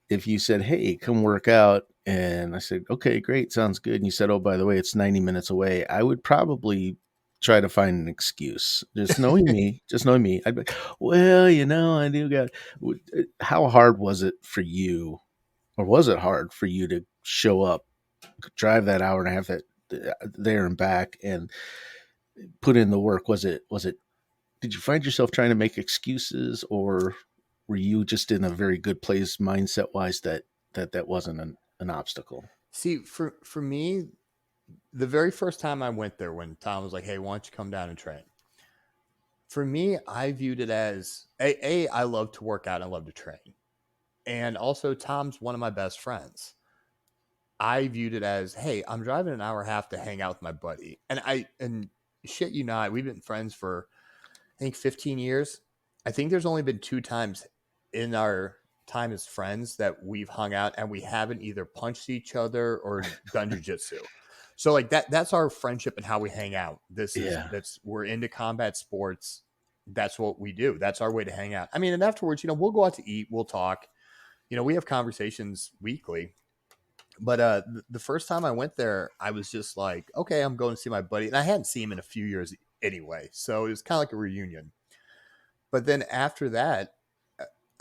if you said, "Hey, come work out," and I said, "Okay, great, sounds good," and you said, "Oh, by the way, it's 90 minutes away," I would probably try to find an excuse. Just knowing me, I'd be like, "Well, I do got." How hard was it for you, or was it hard for you to show up, drive that hour and a half there and back, and put in the work? Was it? Did you find yourself trying to make excuses, or were you just in a very good place mindset wise that wasn't an obstacle? See, for me, the very first time I went there, when Tom was like, hey, why don't you come down and train? For me, I viewed it as, I love to work out and I love to train. And also, Tom's one of my best friends. I viewed it as, hey, I'm driving an hour and a half to hang out with my buddy. And shit you not, we've been friends for, I think, 15 years. I think there's only been 2 times in our time as friends that we've hung out and we haven't either punched each other or done jujitsu. So like that's our friendship and how we hang out. Yeah. We're into combat sports. That's what we do. That's our way to hang out. I mean, and afterwards, we'll go out to eat, we'll talk. We have conversations weekly. But the first time I went there, I was just like, okay, I'm going to see my buddy. And I hadn't seen him in a few years anyway. So it was kind of like a reunion. But then after that,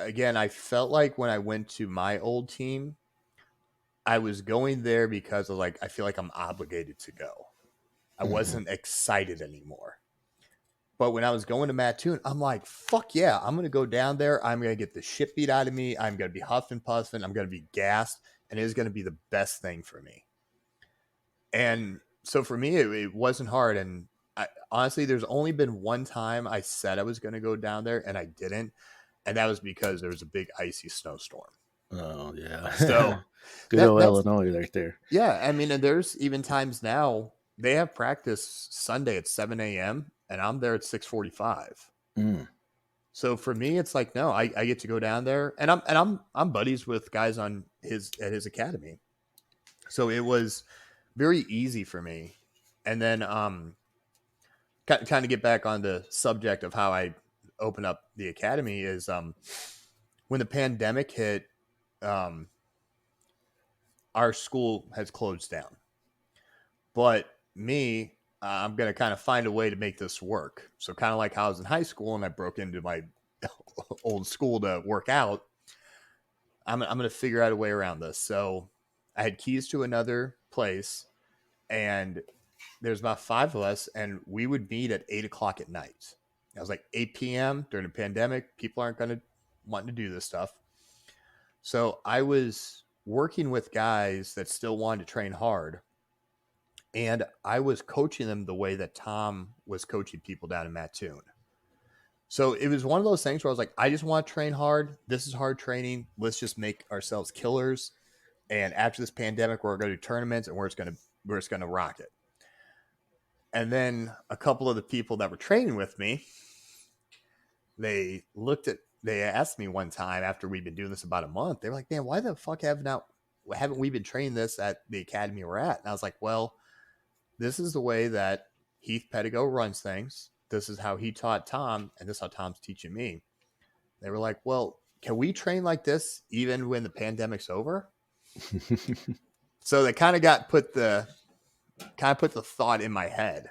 again, I felt like when I went to my old team, I was going there because of I feel like I'm obligated to go. I Hmm. wasn't excited anymore. But when I was going to Mattoon, I'm like, fuck yeah, I'm going to go down there. I'm going to get the shit beat out of me. I'm going to be huffing, puffing. I'm going to be gassed. And it is going to be the best thing for me. And so for me, it wasn't hard. And honestly, there's only been one time I said I was going to go down there and I didn't. And that was because there was a big icy snowstorm. Oh So yeah. Good old that's, Illinois right there. yeah. I mean, and there's even times now they have practice Sunday at 7 a.m. and I'm there at 6:45. Mm. So for me, it's like, no, I get to go down there and I'm buddies with guys at his academy. So it was very easy for me. And then kind of get back on the subject of how I open up the academy is when the pandemic hit, um, our school has closed down. But me, I'm going to kind of find a way to make this work. So kind of like how I was in high school and I broke into my old school to work out, I'm going to figure out a way around this. So I had keys to another place and there's about 5 of us and we would meet at 8 o'clock at night. I was like 8 p.m. during the pandemic. People aren't going to want to do this stuff. So I was working with guys that still wanted to train hard. And I was coaching them the way that Tom was coaching people down in Mattoon. So it was one of those things where I was like, I just want to train hard. This is hard training. Let's just make ourselves killers. And after this pandemic, we're going to do tournaments and we're just gonna rock it. And then a couple of the people that were training with me, they asked me one time after we'd been doing this about a month, they were like, man, why the fuck haven't we been training this at the academy we're at? And I was like, well, this is the way that Heath Pedigo runs things. This is how he taught Tom, and this is how Tom's teaching me. They were like, well, can we train like this even when the pandemic's over? So they kind of put the thought in my head.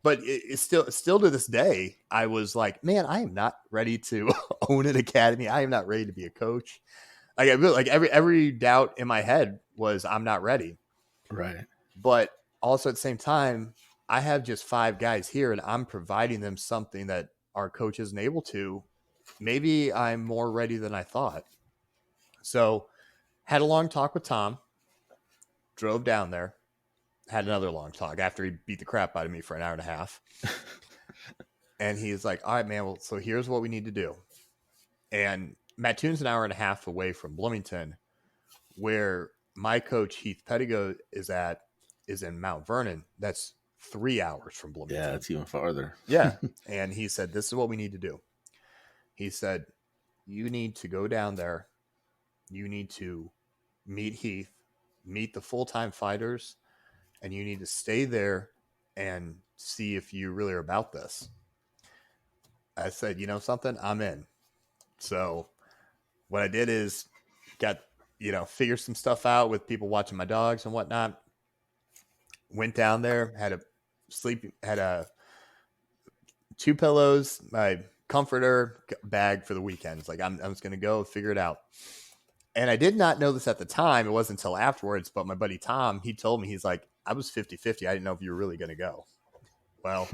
But it's still to this day, I was like, man, I am not ready to own an academy. I am not ready to be a coach. Like I really, like every doubt in my head was I'm not ready. Right. But also at the same time, I have just 5 guys here and I'm providing them something that our coach isn't able to. Maybe I'm more ready than I thought. So had a long talk with Tom, drove down there, had another long talk after he beat the crap out of me for an hour and a half. And he's like, all right, man, well, so here's what we need to do. And Mattoon's an hour and a half away from Bloomington, where my coach, Heath Pedigo, is in Mount Vernon. That's 3 hours from Bloomington. Yeah, it's even farther. Yeah. And he said, this is what we need to do. He said, you need to go down there. You need to meet Heath, meet the full-time fighters, and you need to stay there and see if you really are about this. I said, you know something? I'm in. So what I did is figure some stuff out with people watching my dogs and whatnot. Went down there, had 2 pillows, my comforter, bag for the weekend. It's like, I'm just going to go figure it out. And I did not know this at the time. It wasn't until afterwards, but my buddy Tom, he told me, he's like, I was 50-50. I didn't know if you were really going to go. Well,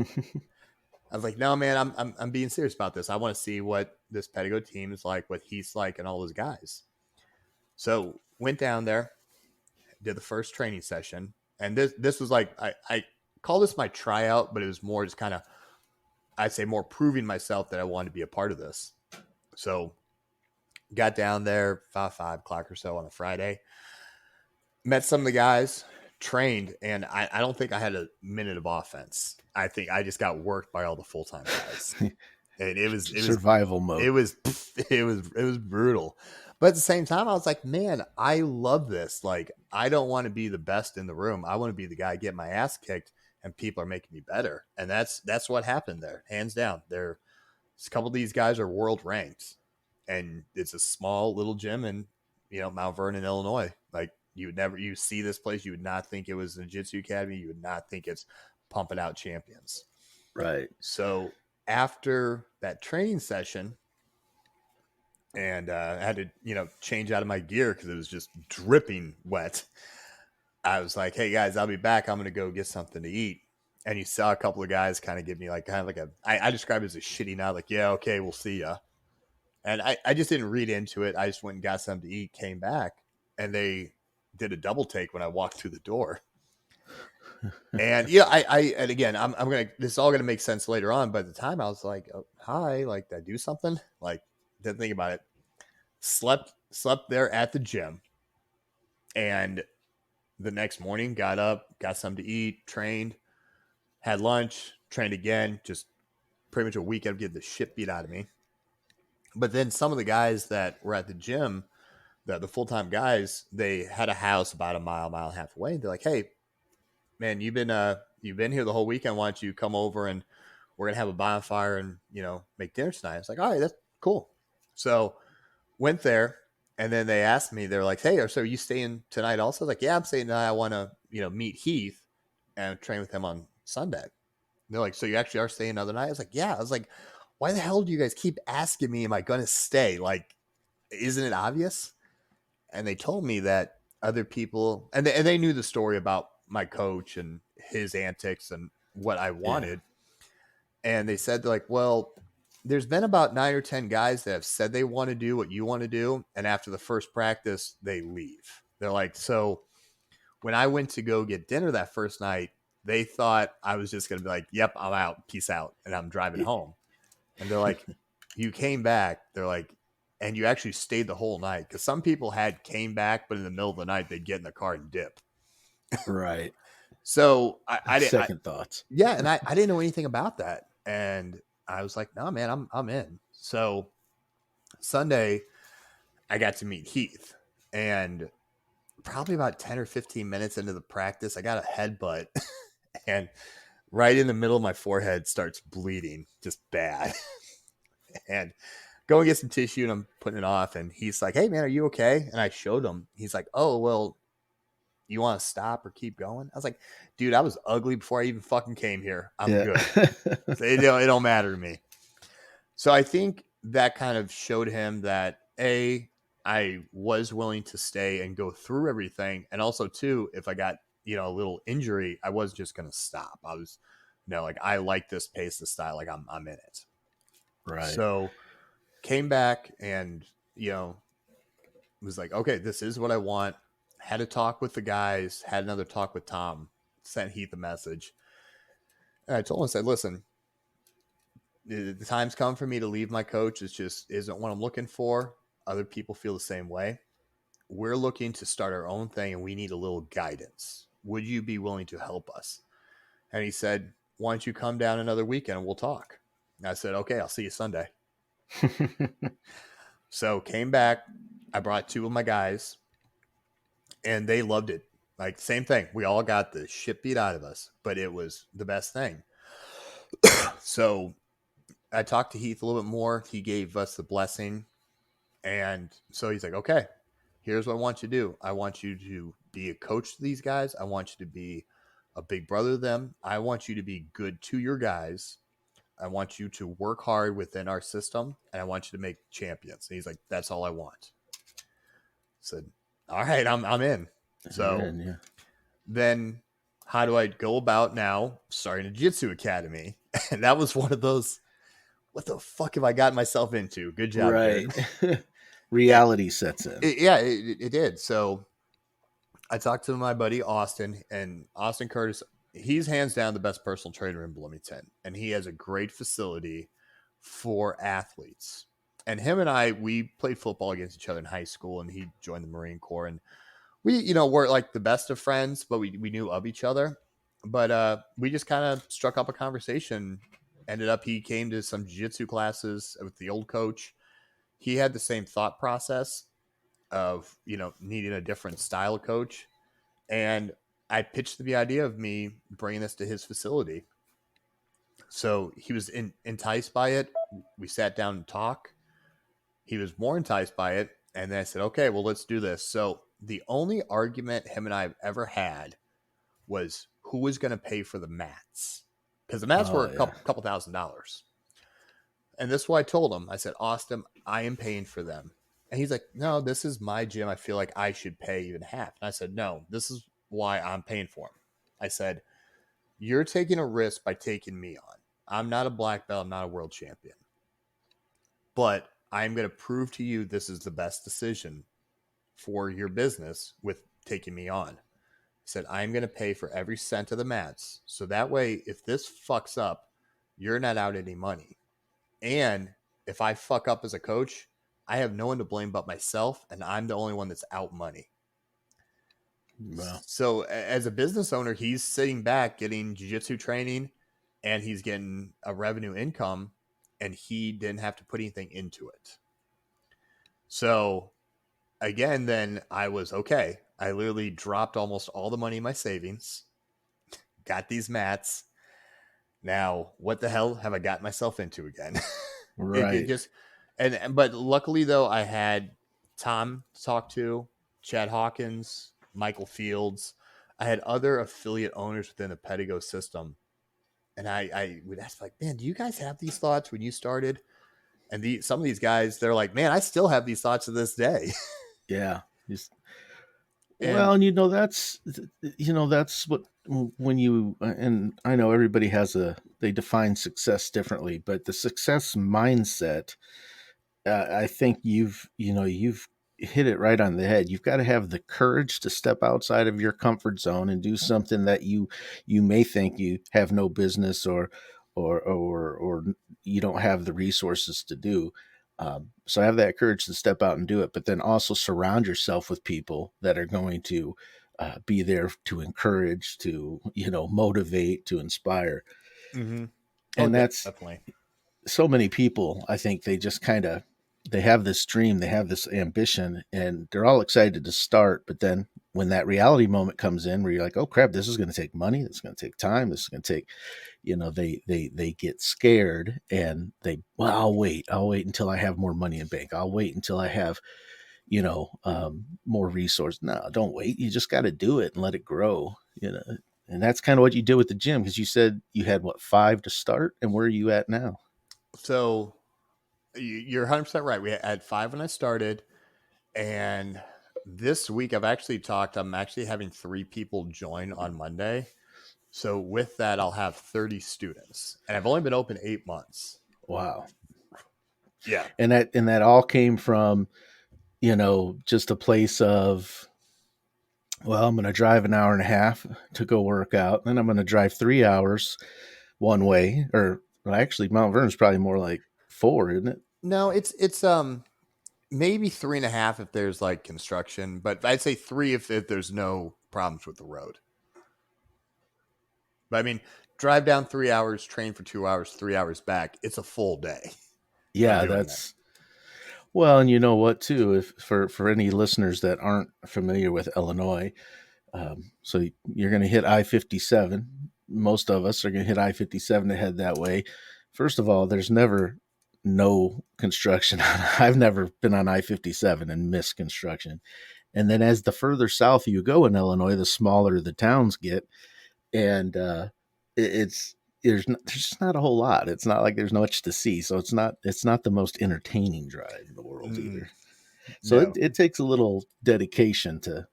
I was like, no, man, I'm being serious about this. I want to see what this Pedigo team is like, what he's like, and all those guys. So went down there, did the first training session. And this was like, I call this my tryout, but it was more just kind of, I'd say more proving myself that I wanted to be a part of this. So got down there 5 o'clock or so on a Friday, met some of the guys, trained, and I don't think I had a minute of offense. I think I just got worked by all the full-time guys. And it was survival mode. It was brutal. But at the same time, I was like, man, I love this. Like, I don't want to be the best in the room. I want to be the guy get my ass kicked and people are making me better. And that's what happened there. Hands down. A couple of these guys are world ranked. And it's a small little gym in, Mount Vernon, Illinois. Like, you see this place, you would not think it was a Jiu-Jitsu academy. You would not think it's pumping out champions. Right. So after that training session, and I had to, change out of my gear because it was just dripping wet. I was like, hey guys, I'll be back. I'm going to go get something to eat. And you saw a couple of guys kind of give me like, kind of like I describe it as a shitty nod, like, yeah, okay, we'll see ya. And I just didn't read into it. I just went and got something to eat, came back, and they did a double take when I walked through the door. And and again, I'm going to, this is all going to make sense later on. But at the time I was like, oh, hi, like, did I do something? Like, didn't think about it. Slept there at the gym. And the next morning, got up, got something to eat, trained, had lunch, trained again, just pretty much a weekend of getting the shit beat out of me. But then some of the guys that were at the gym, the full-time guys, they had a house about a mile and a half away. They're like, hey, man, you've been here the whole weekend. Why don't you come over and we're going to have a bonfire and, make dinner tonight. It's like, all right, that's cool. So went there. And then they asked me, they're like, hey, so are you staying tonight also? I was like, yeah, I'm staying tonight. I want to, meet Heath and train with him on Sunday. And they're like, so you actually are staying another night? I was like, yeah. I was like, why the hell do you guys keep asking me, am I going to stay? Like, isn't it obvious? And they told me that other people, and they knew the story about my coach and his antics and what I wanted. Yeah. And they said, like, well, there's been about 9 or 10 guys that have said they want to do what you want to do. And after the first practice, they leave. They're like, so when I went to go get dinner that first night, they thought I was just going to be like, yep, I'm out. Peace out. And I'm driving home. And they're like, you came back. They're like, and you actually stayed the whole night. Because some people had came back, but in the middle of the night, they'd get in the car and dip. Right. So Second thoughts. yeah, and I didn't know anything about that. And I was like, no, man, I'm in. So Sunday, I got to meet Heath. And probably about 10 or 15 minutes into the practice, I got a headbutt. And right in the middle of my forehead starts bleeding, just bad. And go and get some tissue, and I'm putting it off. And he's like, hey, man, are you okay? And I showed him. He's like, oh, well, you want to stop or keep going? I was like, dude, I was ugly before I even fucking came here. I'm Yeah. good. So it don't matter to me. So I think that kind of showed him that I was willing to stay and go through everything. And also too, if I got, a little injury, I was just going to stop. I was, like, I like this pace, this style, like I'm in it. Right. So came back and, was like, okay, this is what I want. Had a talk with the guys, had another talk with Tom, sent Heath a message. And I told him, I said, listen, the time's come for me to leave my coach. It just isn't what I'm looking for. Other people feel the same way. We're looking to start our own thing and we need a little guidance. Would you be willing to help us? And he said, why don't you come down another weekend and we'll talk? And I said, okay, I'll see you Sunday. So came back. I brought two of my guys and they loved it. Like, same thing. We all got the shit beat out of us, but it was the best thing. So I talked to Heath a little bit more. He gave us the blessing. And so he's like, okay, here's what I want you to do. I want you to be a coach to these guys. I want you to be a big brother to them. I want you to be good to your guys. I want you to work hard within our system. And I want you to make champions. And he's like, that's all I want. I said, all right, I'm in. So Yeah. then how do I go about now starting a jiu-jitsu academy? And that was one of those, what the fuck have I gotten myself into? Good job, Right. Jared. Reality sets in. It did. So I talked to my buddy Austin, and Austin Curtis, he's hands down the best personal trainer in Bloomington, and he has a great facility for athletes. And him and I, we played football against each other in high school, and he joined the Marine Corps. And we, weren't like the best of friends, but we knew of each other. But we just kind of struck up a conversation. Ended up, he came to some jiu-jitsu classes with the old coach. He had the same thought process of, needing a different style of coach. And I pitched the idea of me bringing this to his facility. So he was enticed by it. We sat down and talked. He was more enticed by it. And then I said, okay, well, let's do this. So the only argument him and I have ever had was who was going to pay for the mats. Because the mats were a couple $1,000s. And this is what I told him. I said, Austin, I am paying for them. And he's like, no, this is my gym. I feel like I should pay even half. And I said, no, this is why I'm paying for them. I said, you're taking a risk by taking me on. I'm not a black belt. I'm not a world champion. But I'm going to prove to you this is the best decision for your business with taking me on. I said, I'm going to pay for every cent of the mats. So that way, if this fucks up, you're not out any money. And if I fuck up as a coach, I have no one to blame but myself, and I'm the only one that's out money. Wow. So as a business owner, he's sitting back getting jiu-jitsu training, and he's getting a revenue income, and he didn't have to put anything into it. So again, then I was okay. I literally dropped almost all the money in my savings, got these mats. Now, what the hell have I got myself into again? Right. It just, but luckily though, I had Tom to talk to, Chad Hawkins, Michael Fields. I had other affiliate owners within the Pedigo system. And I would ask, like, man, do you guys have these thoughts when you started? And some of these guys, they're like, man, I still have these thoughts to this day. Yeah. Well, and that's what, when you, and I know everybody they define success differently, but the success mindset, I think you've hit it right on the head. You've got to have the courage to step outside of your comfort zone and do something that you may think you have no business or or you don't have the resources to do. So have that courage to step out and do it, but then also surround yourself with people that are going to be there to encourage, to motivate, to inspire. Mm-hmm. Oh, And that's definitely. so many people. I think they just kind of they have this dream, they have this ambition, and they're all excited to start. But then when that reality moment comes in, where you're like, "Oh crap, this is going to take money. This is going to take time. This is going to take," they get scared and well, I'll wait until I have more money in bank. I'll wait until I have more resource. No, don't wait. You just got to do it and let it grow. And that's kind of what you did with the gym, because you said you had what, 5 to start, and where are you at now? So you're 100% right. We had 5 when I started, and this week I'm actually having 3 people join on Monday. So with that, I'll have 30 students, and I've only been open 8 months. Wow. Yeah. And that all came from just a place of, well, I'm going to drive an hour and a half to go work out, then I'm going to drive 3 hours one way. Or well, actually, Mount Vernon's probably more like 4, isn't it? No, it's maybe 3.5 if there's like construction, but I'd say 3 if there's no problems with the road. But I mean, drive down 3 hours, train for 2 hours, 3 hours back. It's a full day of Yeah, doing that. that's well, and you know what too, if for any listeners that aren't familiar with Illinois, so you're going to hit I-57. Most of us are going to hit I-57 to head that way. First of all, there's never no construction. I've never been on I-57 and missed construction. And then as the further south you go in Illinois, the smaller the towns get, and it's there's just not a whole lot. It's not like there's much to see, so it's not the most entertaining drive in the world Mm, either. So it, no, it takes a little dedication to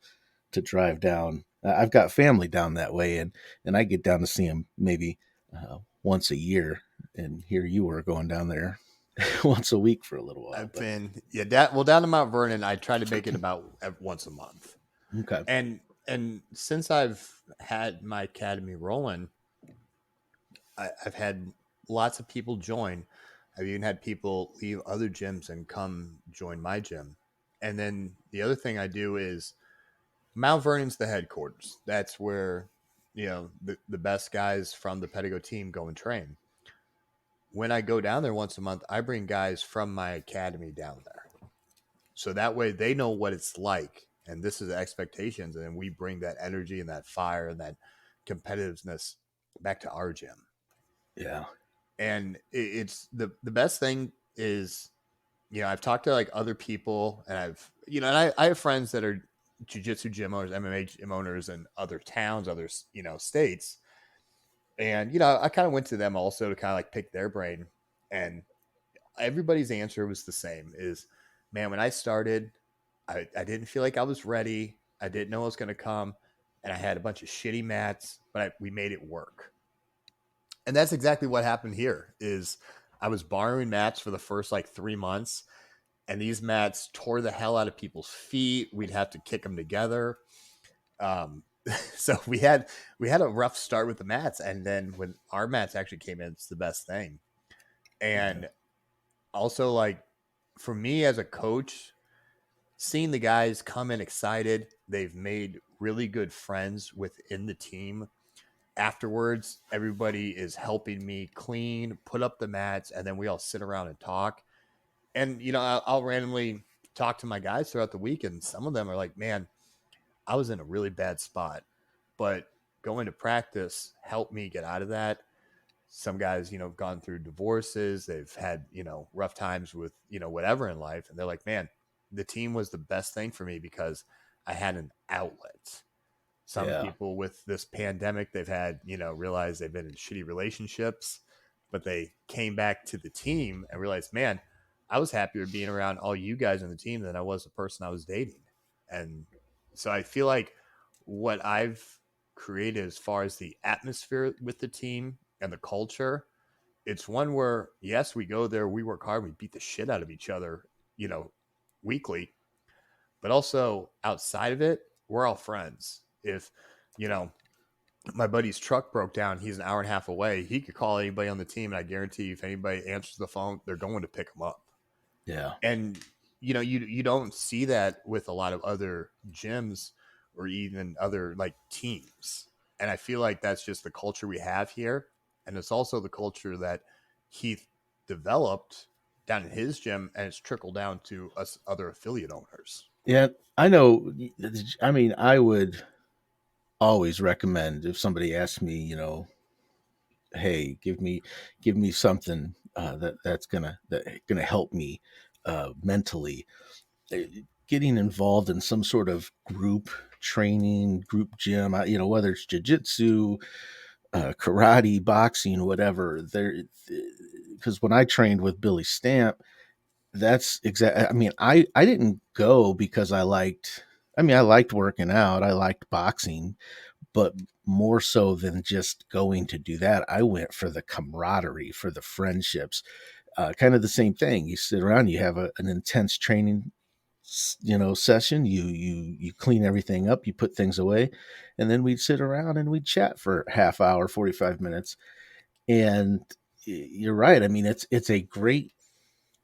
drive down. I've got family down that way, and I get down to see them maybe once a year. And here you were going down there once a week for a little while. I've But been down to Mount Vernon. I try to make it about once a month, okay, and since I've had my academy rolling, I've had lots of people join. I've even had people leave other gyms and come join my gym. And then the other thing I do is Mount Vernon's the headquarters. That's where the best guys from the Pedigo team go and train. When I go down there once a month, I bring guys from my academy down there. So that way they know what it's like. And this is the expectations. And then we bring that energy and that fire and that competitiveness back to our gym. yeah, And it's the best thing is, I've talked to like other people, and I have friends that are jiu-jitsu gym owners, MMA gym owners in other towns, other, states. And, I kind of went to them also to kind of like pick their brain. And everybody's answer was the same is, man, when I started, I didn't feel like I was ready. I didn't know it was going to come. And I had a bunch of shitty mats, but we made it work. And that's exactly what happened here is I was borrowing mats for the first like 3 months, and these mats tore the hell out of people's feet. We'd have to kick them together. Um, so we had a rough start with the mats, and then when our mats actually came in, it's the best thing. yeah, And also, like, for me as a coach, seeing the guys come in excited, they've made really good friends within the team. Afterwards, everybody is helping me clean, put up the mats, and then we all sit around and talk. And I'll randomly talk to my guys throughout the week, and some of them are like, "Man, I was in a really bad spot, but going to practice helped me get out of that." Some guys, gone through divorces, they've had, rough times with, whatever in life. And they're like, man, the team was the best thing for me because I had an outlet. Some yeah, people with this pandemic, they've had, realized they've been in shitty relationships, but they came back to the team and realized, man, I was happier being around all you guys on the team than I was the person I was dating. And so I feel like what I've created as far as the atmosphere with the team and the culture, it's one where, yes, we go there, we work hard, we beat the shit out of each other, you know, weekly, but also outside of it, we're all friends. If, you know, my buddy's truck broke down. He's an hour and a half away. He could call anybody on the team, and I guarantee you, if anybody answers the phone, they're going to pick him up. Yeah. And you don't see that with a lot of other gyms or even other like teams. And I feel like that's just the culture we have here, and it's also the culture that Heath developed down in his gym, and it's trickled down to us other affiliate owners. Yeah. I know. I mean, I would always recommend if somebody asks me, hey, give me something that's gonna help me mentally. Uh, Getting involved in some sort of group training, group gym, whether it's jujitsu, karate, boxing, whatever. There, because when I trained with Billy Stamp, that's exactly. I mean, I didn't go because I liked. I mean, I liked working out. I liked boxing, but more so than just going to do that, I went for the camaraderie, for the friendships. Kind of the same thing. You sit around, you have an intense training, session. You clean everything up, you put things away, and then we'd sit around and we'd chat for half hour, 45 minutes. And you're right. I mean, it's a great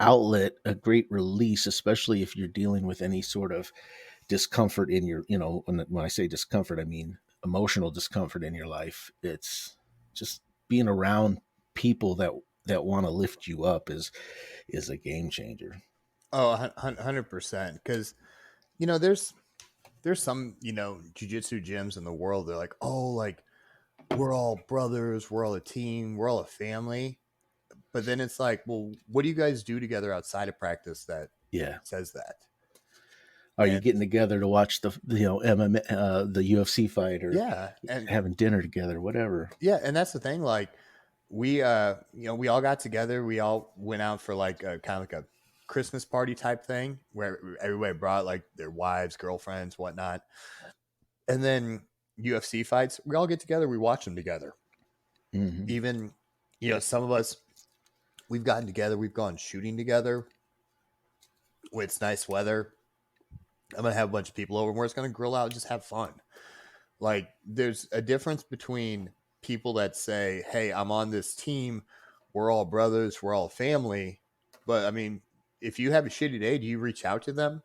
outlet, a great release, especially if you're dealing with any sort of discomfort in your, when I say discomfort, I mean emotional discomfort in your life. It's just being around people that want to lift you up is a game changer. Oh, 100%. Because there's some jujitsu gyms in the world. They're like, oh, like we're all brothers, we're all a team, we're all a family. But then it's like, well, what do you guys do together outside of practice that Yeah. says that? Are you And getting together to watch MMA, the UFC fight, or yeah, and having dinner together, whatever? yeah, and that's the thing. Like we all got together. We all went out for like a kind of like a Christmas party type thing where everybody brought like their wives, girlfriends, whatnot. And then UFC fights, we all get together. We watch them together. Hmm. Even some of us, we've gotten together. We've gone shooting together when it's nice weather. I'm gonna have a bunch of people over. And we're just gonna grill out and just have fun. Like there's a difference between people that say, "Hey, I'm on this team. We're all brothers. We're all family." But I mean, if you have a shitty day, do you reach out to them?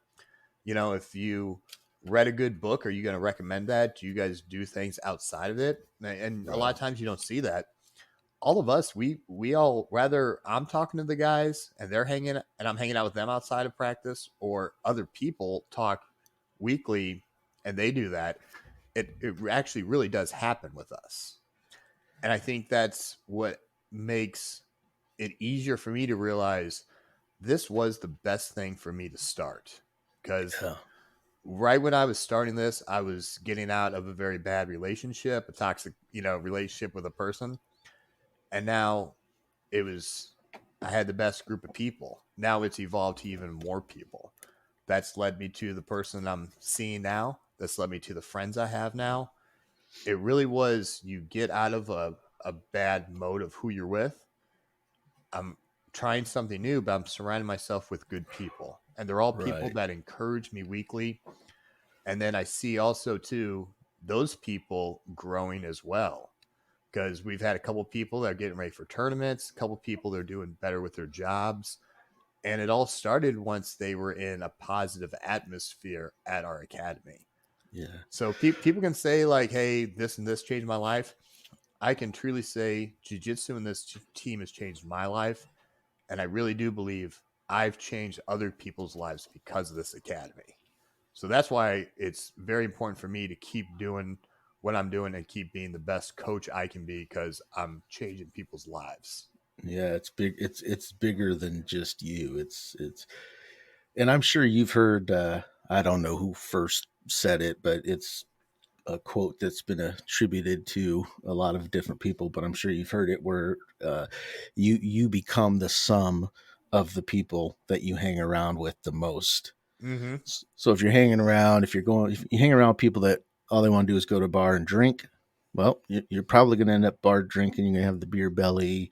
If you read a good book, are you going to recommend that? Do you guys do things outside of it? And a lot Right. of times you don't see that. All of us, we all rather I'm talking to the guys and they're hanging and I'm hanging out with them outside of practice, or other people talk weekly and they do that. It actually really does happen with us. And I think that's what makes it easier for me to realize this was the best thing for me to start. Because Yeah. right when I was starting this, I was getting out of a very bad relationship, a toxic, relationship with a person. And now it was, I had the best group of people. Now it's evolved to even more people. That's led me to the person I'm seeing now. That's led me to the friends I have now. It really was, you get out of a bad mode of who you're with. I'm trying something new, but I'm surrounding myself with good people. And they're all people Right. that encourage me weekly. And then I see also too those people growing as well. Because we've had a couple people that are getting ready for tournaments, a couple people that are doing better with their jobs. And it all started once they were in a positive atmosphere at our academy. Yeah. So people can say like, "Hey, this and this changed my life." I can truly say jiu-jitsu and this team has changed my life, and I really do believe I've changed other people's lives because of this academy. So that's why it's very important for me to keep doing what I'm doing and keep being the best coach I can be, because I'm changing people's lives. Yeah. It's big. It's bigger than just you. And I'm sure you've heard. I don't know who first said it, but it's a quote that's been attributed to a lot of different people. But I'm sure you've heard it, where you become the sum of the people that you hang around with the most. Mm-hmm. So if you're hanging around, if you hang around people that all they want to do is go to a bar and drink, well, you're probably going to end up bar drinking. You're going to have the beer belly,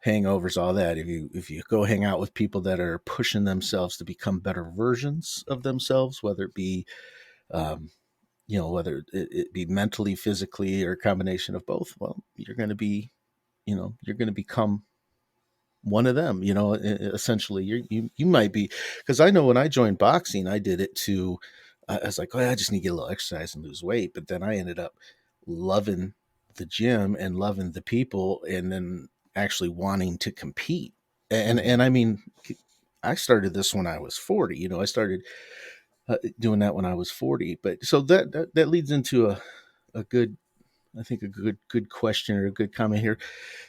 hangovers, all that. If you go hang out with people that are pushing themselves to become better versions of themselves, whether it be um, whether it be mentally, physically, or a combination of both, well, you're going to be, you're going to become one of them, essentially. You might be, because I know when I joined boxing, I did it to, I was like, oh, I just need to get a little exercise and lose weight. But then I ended up loving the gym and loving the people, and then actually wanting to compete. And I mean, I started this when I was 40. I started doing that when I was 40. But so that leads into a good, I think, a good question or a good comment here.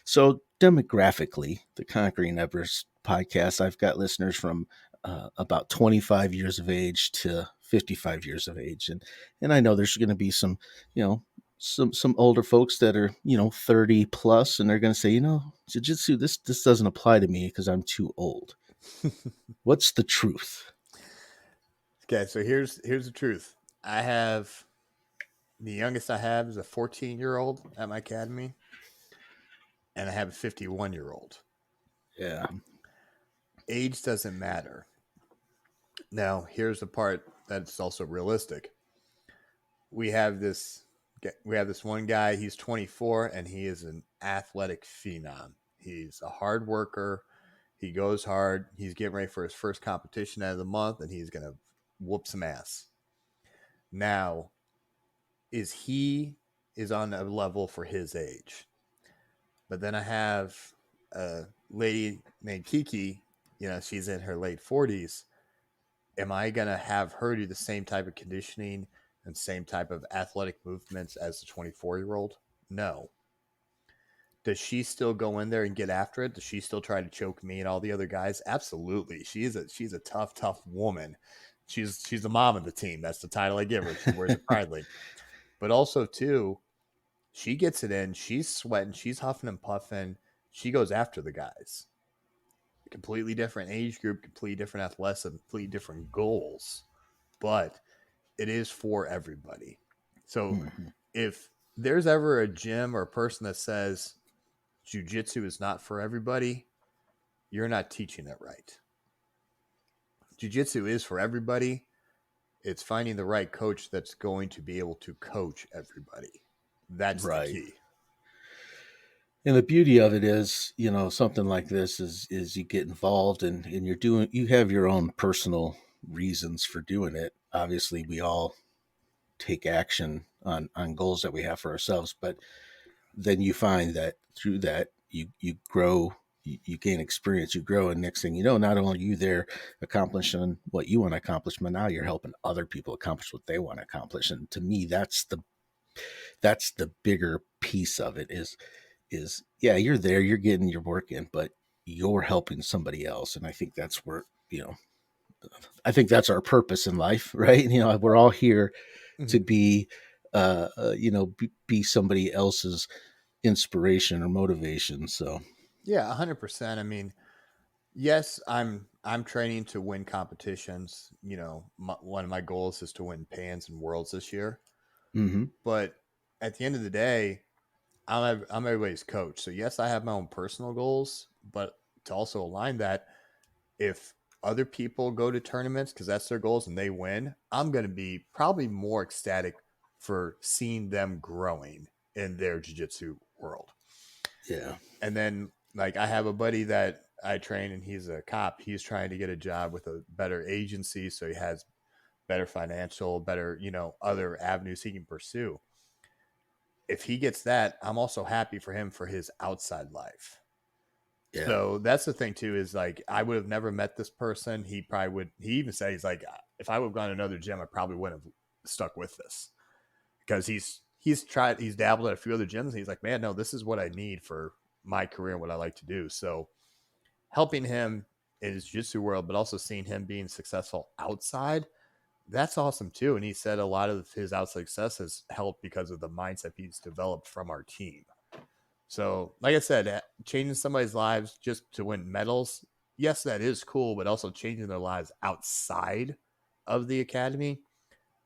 So demographically, the Conquering Everest podcast, I've got listeners from about 25 years of age to 55 years of age, and I know there's going to be some, some older folks that are 30 plus, and they're going to say, jiu-jitsu, this doesn't apply to me because I'm too old. What's the truth? Okay, so here's the truth. I have the youngest I have is a 14-year-old at my academy, and I have a 51-year-old. Yeah. Age doesn't matter. Now, here's the part that's also realistic. We have this one guy, he's 24 and he is an athletic phenom. He's a hard worker. He goes hard. He's getting ready for his first competition out of the month and he's going to whoop some ass. Now, he is on a level for his age. But then I have a lady named Kiki, she's in her late 40s. Am I going to have her do the same type of conditioning and same type of athletic movements as the 24-year-old? No. Does she still go in there and get after it? Does she still try to choke me and all the other guys? Absolutely. She's a tough woman. She's the mom of the team. That's the title I give her. She wears it proudly. But also too, she gets it in. She's sweating. She's huffing and puffing. She goes after the guys. Completely different age group, completely different athleticism, completely different goals. But it is for everybody. So if there's ever a gym or a person that says jiu-jitsu is not for everybody, you're not teaching it right. Jiu-jitsu is for everybody. It's finding the right coach that's going to be able to coach everybody. That's the Right. key. And the beauty of it is, something like this is you get involved and you have your own personal reasons for doing it. Obviously, we all take action on goals that we have for ourselves, but then you find that through that you grow, you gain experience, you grow, and next thing you know, not only are you there accomplishing what you want to accomplish, but now you're helping other people accomplish what they want to accomplish. And to me, that's the bigger piece of it is yeah, you're there, you're getting your work in, but you're helping somebody else. And I think that's where, I think that's our purpose in life, right? We're all here to be, be somebody else's inspiration or motivation. So, Yeah, 100%. I mean, yes, I'm training to win competitions. One of my goals is to win Pans and Worlds this year. mm-hmm. But at the end of the day, I'm everybody's coach. So yes, I have my own personal goals, but to also align that, if other people go to tournaments because that's their goals and they win, I'm going to be probably more ecstatic for seeing them growing in their jiu-jitsu world. Yeah. And then, like, I have a buddy that I train and he's a cop. He's trying to get a job with a better agency. So he has better financial, better, other avenues he can pursue. If he gets that, I'm also happy for him for his outside life. Yeah. So that's the thing too, is like, I would have never met this person. He probably would, he even said, he's like, if I would have gone to another gym, I probably wouldn't have stuck with this, because he's dabbled at a few other gyms. And he's like, man, no, this is what I need for my career and what I like to do. So helping him in his jiu-jitsu world, but also seeing him being successful outside, that's awesome too. And he said a lot of his outside success has helped because of the mindset he's developed from our team. So, like I said, changing somebody's lives just to win medals, yes, that is cool, but also changing their lives outside of the academy,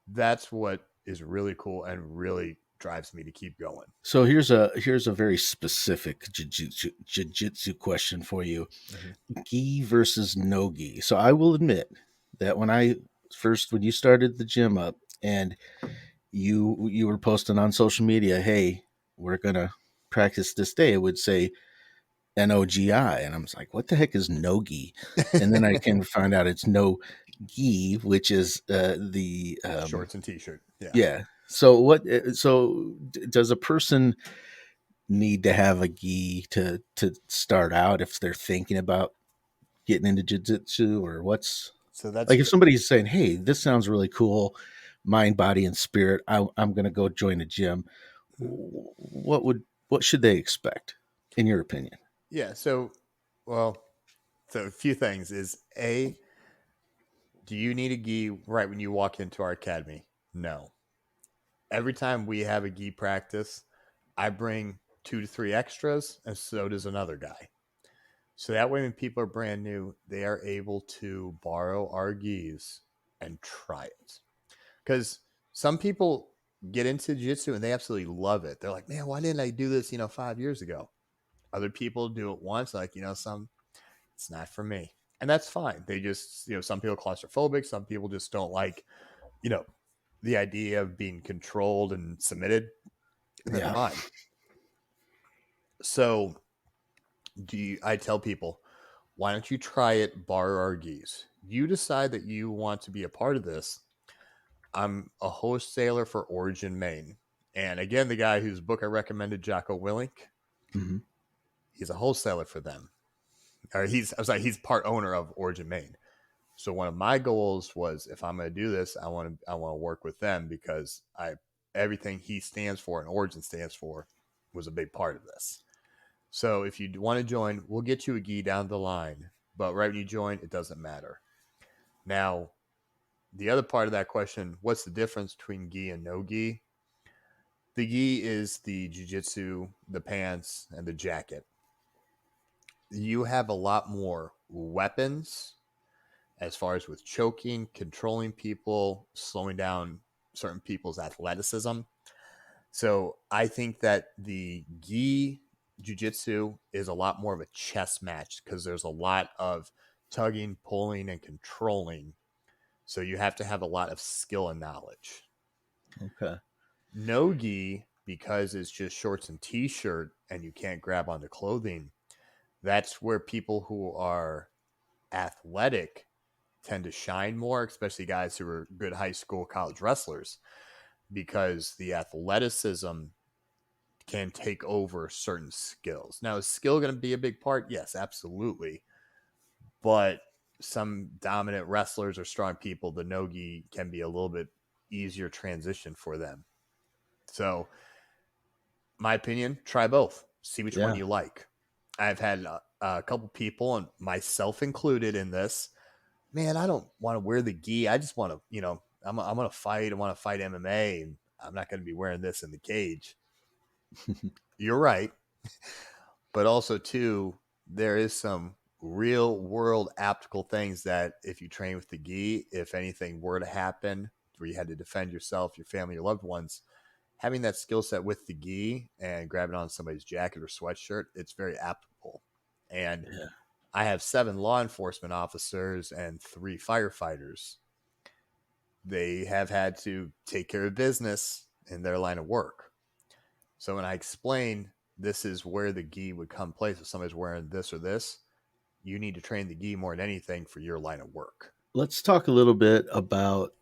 that's what is really cool and really drives me to keep going. So here's a very specific jiu-jitsu question for you. Mm-hmm. Gi versus no gi. So I will admit that when you started the gym up and you were posting on social media, hey, we're gonna practice this day, it would say NOGI, and I'm like, what the heck is nogi? And then I can find out it's no gi, which is the Shorts and t-shirt. Yeah. yeah. So what? Does a person need to have a gi to start out if they're thinking about getting into jiu-jitsu, or what's So that's like if somebody's saying, hey, this sounds really cool, mind, body, and spirit, I'm going to go join a gym. What should they expect, in your opinion? yeah. Well, so a few things is do you need a gi right when you walk into our academy? No. Every time we have a gi practice, I bring 2 to 3 extras, and so does another guy. So that way, when people are brand new, they are able to borrow our gis and try it. Because some people get into jiu-jitsu and they absolutely love it. They're like, man, why didn't I do this, 5 years ago? Other people do it once, like, it's not for me. And that's fine. They just, some people are claustrophobic. Some people just don't like, you know, the idea of being controlled and submitted. And that's Yeah. fine. So I tell people, why don't you try it, borrow our gis? You decide that you want to be a part of this. I'm a wholesaler for Origin Maine. And again, the guy whose book I recommended, Jocko Willink, Mm-hmm. he's a wholesaler for them. Or he's part owner of Origin Maine. So one of my goals was, if I'm going to do this, I want to work with them, because everything he stands for and Origin stands for was a big part of this. So if you want to join, we'll get you a gi down the line. But right when you join, it doesn't matter. Now, the other part of that question, what's the difference between gi and no gi? The gi is the jiu-jitsu, the pants, and the jacket. You have a lot more weapons as far as with choking, controlling people, slowing down certain people's athleticism. So I think that the gi jiu-jitsu is a lot more of a chess match, because there's a lot of tugging, pulling, and controlling. So you have to have a lot of skill and knowledge. Okay. No gi, because it's just shorts and t-shirt and you can't grab onto clothing, that's where people who are athletic tend to shine more, especially guys who are good high school, college wrestlers, because the athleticism can take over certain skills. Now, is skill going to be a big part? Yes, absolutely. But some dominant wrestlers or strong people, the no-gi can be a little bit easier transition for them. So, my opinion, try both. See which one Yeah. you like. I've had a couple people, and myself included in this, man, I don't want to wear the gi. I just want to, I'm going to fight. I want to fight MMA. And I'm not going to be wearing this in the cage. You're right. But also, too, there is some real world applicable things that if you train with the gi, if anything were to happen where you had to defend yourself, your family, your loved ones, having that skill set with the gi and grabbing on somebody's jacket or sweatshirt, it's very applicable. And Yeah. I have 7 law enforcement officers and 3 firefighters. They have had to take care of business in their line of work. So when I explain this is where the gi would come place, if somebody's wearing this or this, you need to train the gi more than anything for your line of work. Let's talk a little bit about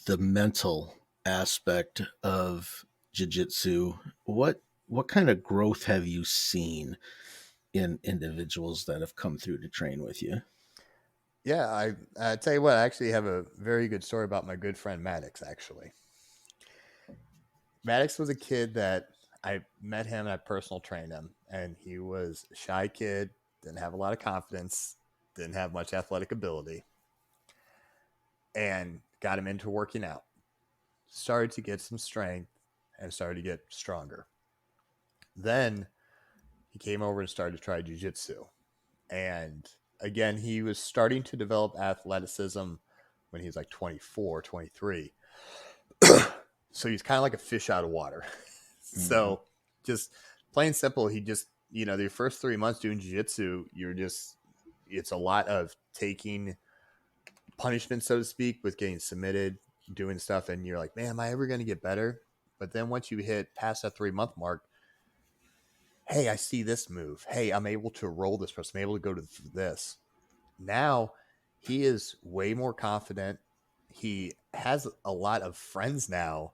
the mental aspect of jiu-jitsu. What kind of growth have you seen in individuals that have come through to train with you? Yeah, I tell you what, I actually have a very good story about my good friend Maddox, actually. Maddox was a kid that I met him and I personal trained him, and he was a shy kid, didn't have a lot of confidence, didn't have much athletic ability, and got him into working out. Started to get some strength and started to get stronger. Then he came over and started to try jiu-jitsu. And again, he was starting to develop athleticism when he was like 24, 23. So he's kind of like a fish out of water. Mm-hmm. So just plain simple, he just, the first 3 months doing jiu-jitsu, it's a lot of taking punishment, so to speak, with getting submitted, doing stuff and you're like, man, am I ever going to get better? But then once you hit past that 3 month mark, hey, I see this move. Hey, I'm able to roll this person. I'm able to go to this. Now he is way more confident. He has a lot of friends now.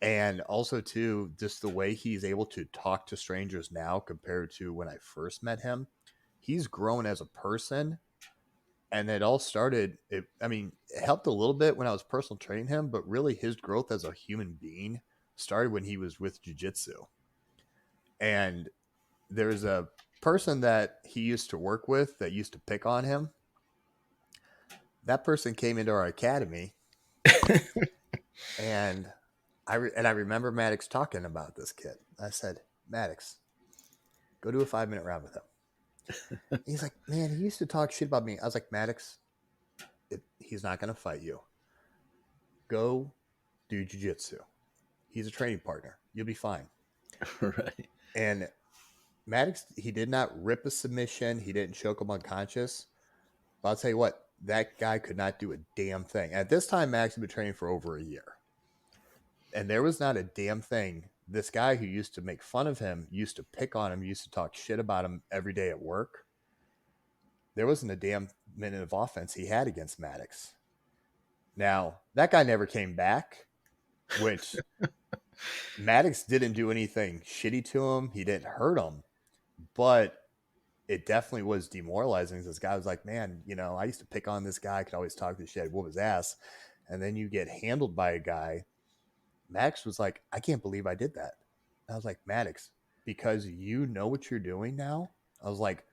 And also, too, just the way he's able to talk to strangers now compared to when I first met him, he's grown as a person. And it all started, it helped a little bit when I was personal training him, but really his growth as a human being started when he was with Jiu-Jitsu. And there's a person that he used to work with that used to pick on him. That person came into our academy, and I remember Maddox talking about this kid. I said, Maddox, go do a 5-minute round with him. He's like, man, he used to talk shit about me. I was like, Maddox, he's not going to fight you. Go do jiu-jitsu. He's a training partner. You'll be fine. Right. And Maddox, he did not rip a submission. He didn't choke him unconscious. But I'll tell you what, that guy could not do a damn thing. At this time, Max had been training for over a year. And there was not a damn thing. This guy who used to make fun of him, used to pick on him, used to talk shit about him every day at work. There wasn't a damn minute of offense he had against Maddox. Now, that guy never came back, which Maddox didn't do anything shitty to him. He didn't hurt him. But it definitely was demoralizing. This guy was like, man, I used to pick on this guy. I could always talk this shit, whoop his ass. And then you get handled by a guy. Maddox was like, I can't believe I did that. I was like, Maddox, because you know what you're doing now. I was like,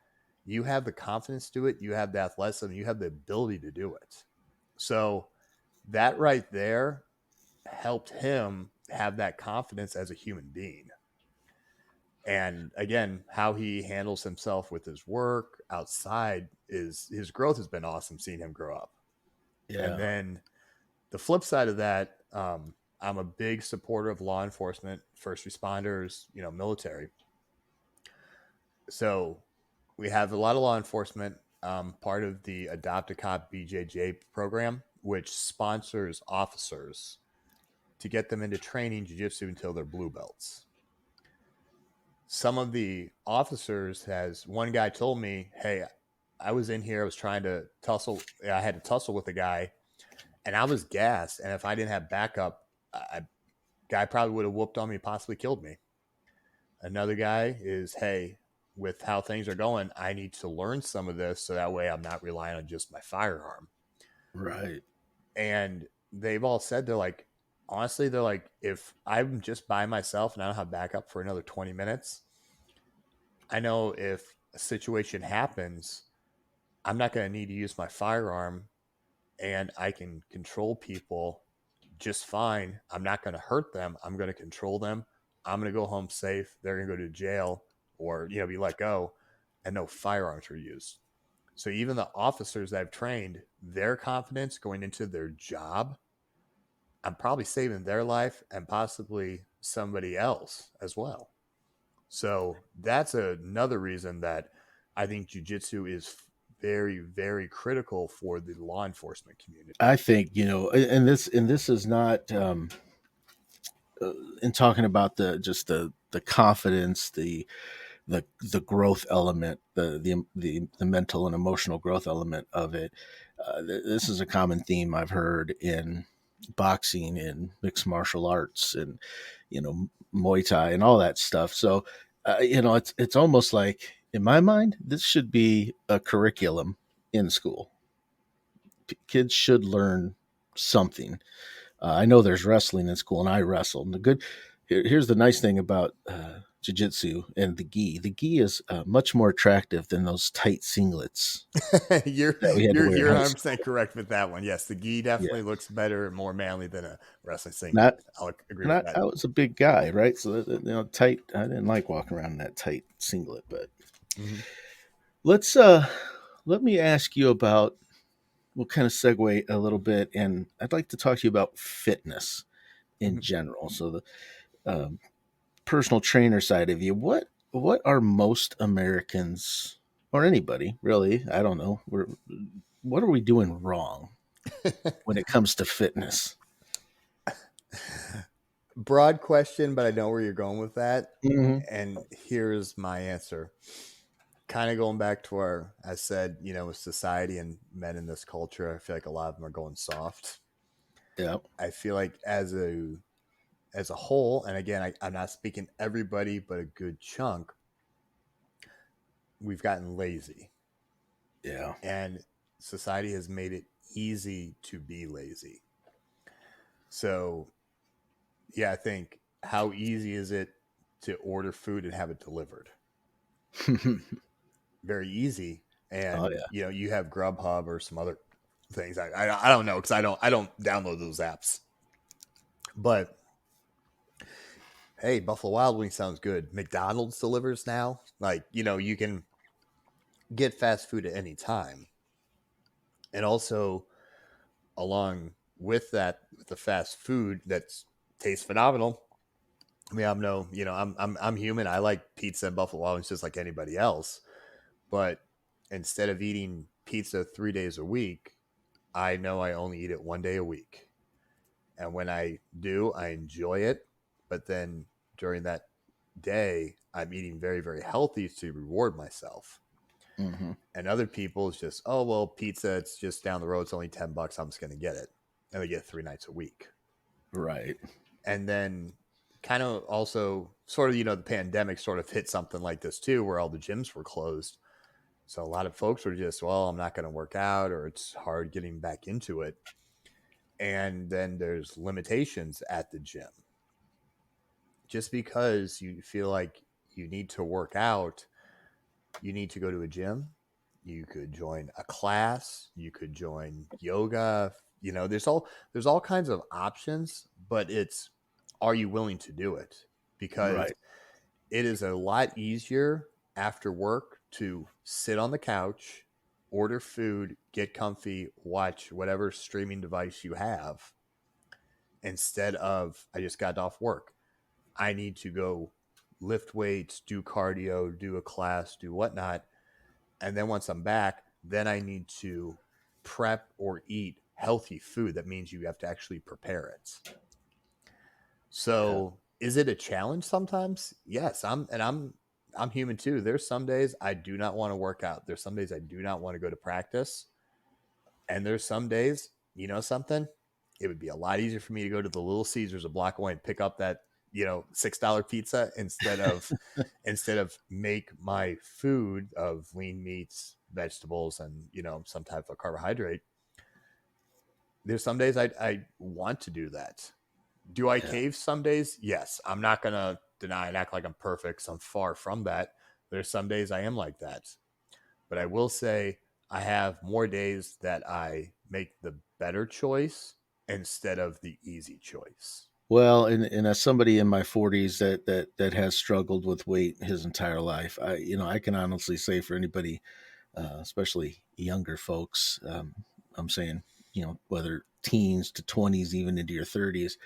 you have the confidence to do it. You have the athleticism. You have the ability to do it. So that right there helped him have that confidence as a human being. And again, how he handles himself with his work outside his growth has been awesome seeing him grow up. Yeah. And then the flip side of that, I'm a big supporter of law enforcement, first responders, military. So we have a lot of law enforcement, part of the Adopt a Cop BJJ program, which sponsors officers to get them into training jiu-jitsu until they're blue belts. Some of the officers, one guy told me, hey, I was in here, I was trying to tussle. I had to tussle with a guy and I was gassed. And if I didn't have backup, guy probably would have whooped on me, possibly killed me. Another guy is, hey, with how things are going, I need to learn some of this so that way I'm not relying on just my firearm. Right. And they've all said, they're like, honestly, they're like, if I'm just by myself and I don't have backup for another 20 minutes, I know if a situation happens, I'm not going to need to use my firearm and I can control people just fine. I'm not going to hurt them. I'm going to control them. I'm going to go home safe. They're going to go to jail or, be let go, and no firearms were used. So even the officers that I've trained, their confidence going into their job, I'm probably saving their life and possibly somebody else as well. So that's another reason that I think jiu-jitsu is very, very critical for the law enforcement community. I think, and this is not in talking about the confidence, the growth element, the mental and emotional growth element of it. This is a common theme I've heard in boxing and mixed martial arts and Muay Thai and all that stuff. So it's almost like, in my mind, this should be a curriculum in school. Kids should learn something. I know there's wrestling in school, and I wrestle. And here's the nice thing about jiu-jitsu and the gi. The gi is much more attractive than those tight singlets you're that we had to you're wear in you're high 100% school. correct with that one. Yes, the gi Yeah, definitely looks better and more manly than a wrestling singlet. not. I'll agree And with I that. was a big guy, right? So tight. I didn't like walking around in that tight singlet. But Mm-hmm. let's let me ask you about. We'll kind of segue a little bit, and I'd like to talk to you about fitness in Mm-hmm. general. So the personal trainer side of you, what are most Americans or anybody really? I don't know. What are we doing wrong when it comes to fitness? Broad question, but I know where you're going with that. Hmm. And here's my answer. Kind of going back to where I said, with society and men in this culture, I feel like a lot of them are going soft. Yeah. I feel like as a whole, and again, I'm not speaking everybody, but a good chunk, we've gotten lazy, Yeah. and society has made it easy to be lazy. So, yeah, I think how easy is it to order food and have it delivered? Very easy. Oh And yeah. you have Grubhub or some other things. I don't know because I don't download those apps. But hey, Buffalo Wild Wings sounds good. McDonald's delivers now. Like you can get fast food at any time, and also along with that, with the fast food that's tastes phenomenal. I mean, I'm no, I'm human. I like pizza and Buffalo Wild Wings just like anybody else. But instead of eating pizza 3 days a week, I know I only eat it one day a week. And when I do, I enjoy it. But then during that day, I'm eating very, very healthy to reward myself. Hmm. And other people, it's just, oh, well, pizza, it's just down the road. It's only $10. I'm just going to get it. And they get it 3 nights a week. Right. And then kind of also sort of, the pandemic sort of hit something like this too, where all the gyms were closed. So a lot of folks were just, well, I'm not going to work out, or it's hard getting back into it. And then there's limitations at the gym. Just because you feel like you need to work out, you need to go to a gym. You could join a class, you could join yoga. There's all kinds of options, but it's, are you willing to do it? Because Right. it is a lot easier after work to sit on the couch, order food, get comfy, watch whatever streaming device you have, instead of, I just got off work. I need to go lift weights, do cardio, do a class, do whatnot. And then once I'm back, then I need to prep or eat healthy food. That means you have to actually prepare it. Yeah. So is it a challenge sometimes? Yes. I'm human too. There's some days I do not want to work out. There's some days I do not want to go to practice. And there's some days, something, it would be a lot easier for me to go to the Little Caesars a block away and pick up that, $6 pizza instead of make my food of lean meats, vegetables, and some type of carbohydrate. There's some days I want to do that. Do I Yeah. cave some days? Yes. I'm not gonna deny and act like I'm perfect. So I'm far from that. There's some days I am like that. But I will say I have more days that I make the better choice instead of the easy choice. Well, and as somebody in my 40s that has struggled with weight his entire life, I can honestly say for anybody, especially younger folks, I'm saying, whether teens to 20s, even into your 30s,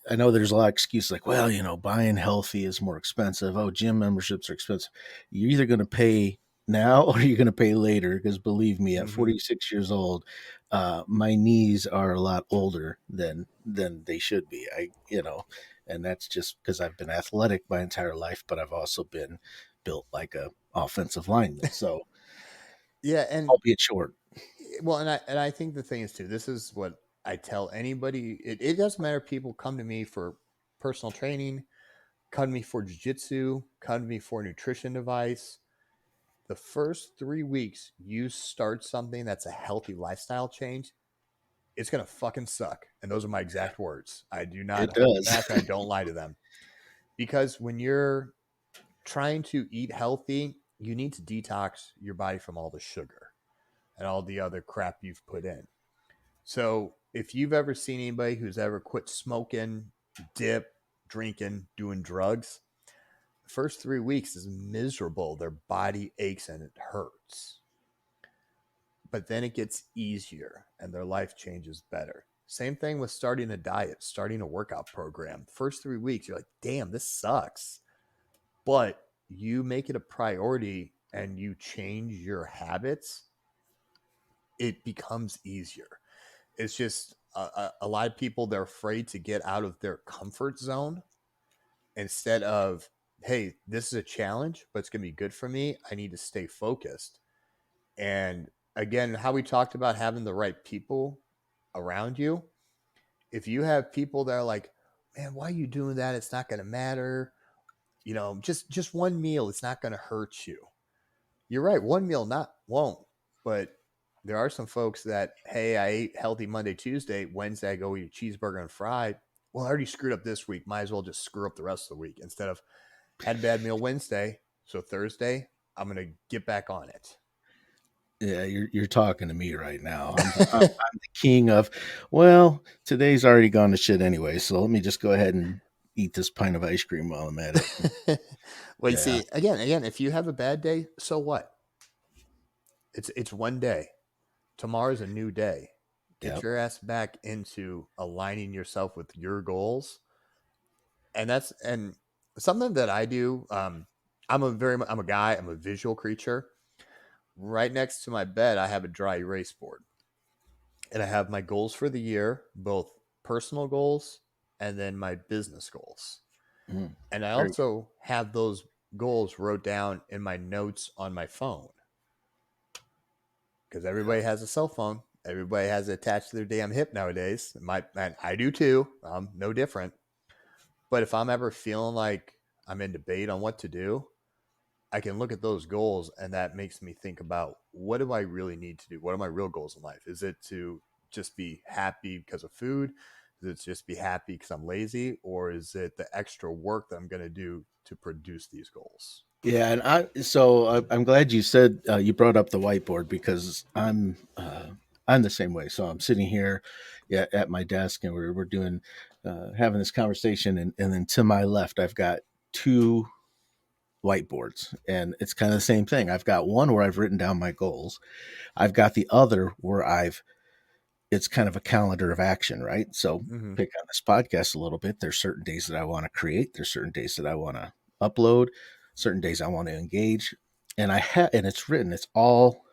I know there's a lot of excuses like, well, buying healthy is more expensive. Oh, gym memberships are expensive. You're either going to pay now or you're going to pay later. Because believe me, at Mm-hmm. 46 years old, my knees are a lot older than they should be. And that's just because I've been athletic my entire life, but I've also been built like a offensive lineman. So, Yeah, and albeit short. well, and I think the thing is too. This is what I tell anybody. It doesn't matter if people come to me for personal training, come to me for jiu-jitsu, come to me for nutrition advice. The first 3 weeks you start something that's a healthy lifestyle change, it's gonna fucking suck. And those are my exact words. I do not It hold does. back and I don't lie to them. Because when you're trying to eat healthy, you need to detox your body from all the sugar and all the other crap you've put in. So if you've ever seen anybody who's ever quit smoking, dip, drinking, doing drugs, the first 3 weeks is miserable. Their body aches and it hurts. But then it gets easier and their life changes better. Same thing with starting a diet, starting a workout program. First 3 weeks, you're like, damn, this sucks. But you make it a priority and you change your habits, it becomes easier. It's just a lot of people, they're afraid to get out of their comfort zone instead of, hey, this is a challenge, but it's going to be good for me. I need to stay focused. And again, how we talked about having the right people around you. If you have people that are like, man, why are you doing that? It's not going to matter. Just one meal, it's not going to hurt you. You're right. One meal not won't. But there are some folks that, hey, I ate healthy Monday, Tuesday, Wednesday I go eat a cheeseburger and fried. Well, I already screwed up this week. Might as well just screw up the rest of the week instead of had a bad meal Wednesday. So Thursday, I'm gonna get back on it. Yeah, you're talking to me right now. I'm the king of, well, today's already gone to shit anyway, so let me just go ahead and eat this pint of ice cream while I'm at it. Well, you Yeah. see, again, if you have a bad day, so what? It's one day. Tomorrow's a new day. Get Yep. your ass back into aligning yourself with your goals. And something that I do. I'm a guy. I'm a visual creature. Right next to my bed, I have a dry erase board, and I have my goals for the year, both personal goals and then my business goals. Mm, And I very also have those goals wrote down in my notes on my phone because good. everybody has a cell phone. Everybody has it attached to their damn hip nowadays. And I do too. I'm no different. But if I'm ever feeling like I'm in debate on what to do, I can look at those goals, and that makes me think about, what do I really need to do? What are my real goals in life? Is it to just be happy because of food? Is it just be happy because I'm lazy? Or is it the extra work that I'm going to do to produce these goals? Yeah, and I'm glad you said you brought up the whiteboard because I'm the same way. So I'm sitting here, yeah, at my desk, and we're doing having this conversation, and then to my left I've got two whiteboards, and it's kind of the same thing. I've got one where I've written down my goals. I've got the other where I've it's kind of a calendar of action, right? So Mm-hmm. pick on this podcast a little bit. There's certain days that I want to create. There's certain days that I want to upload. Certain days I want to engage. And it's written. It's all.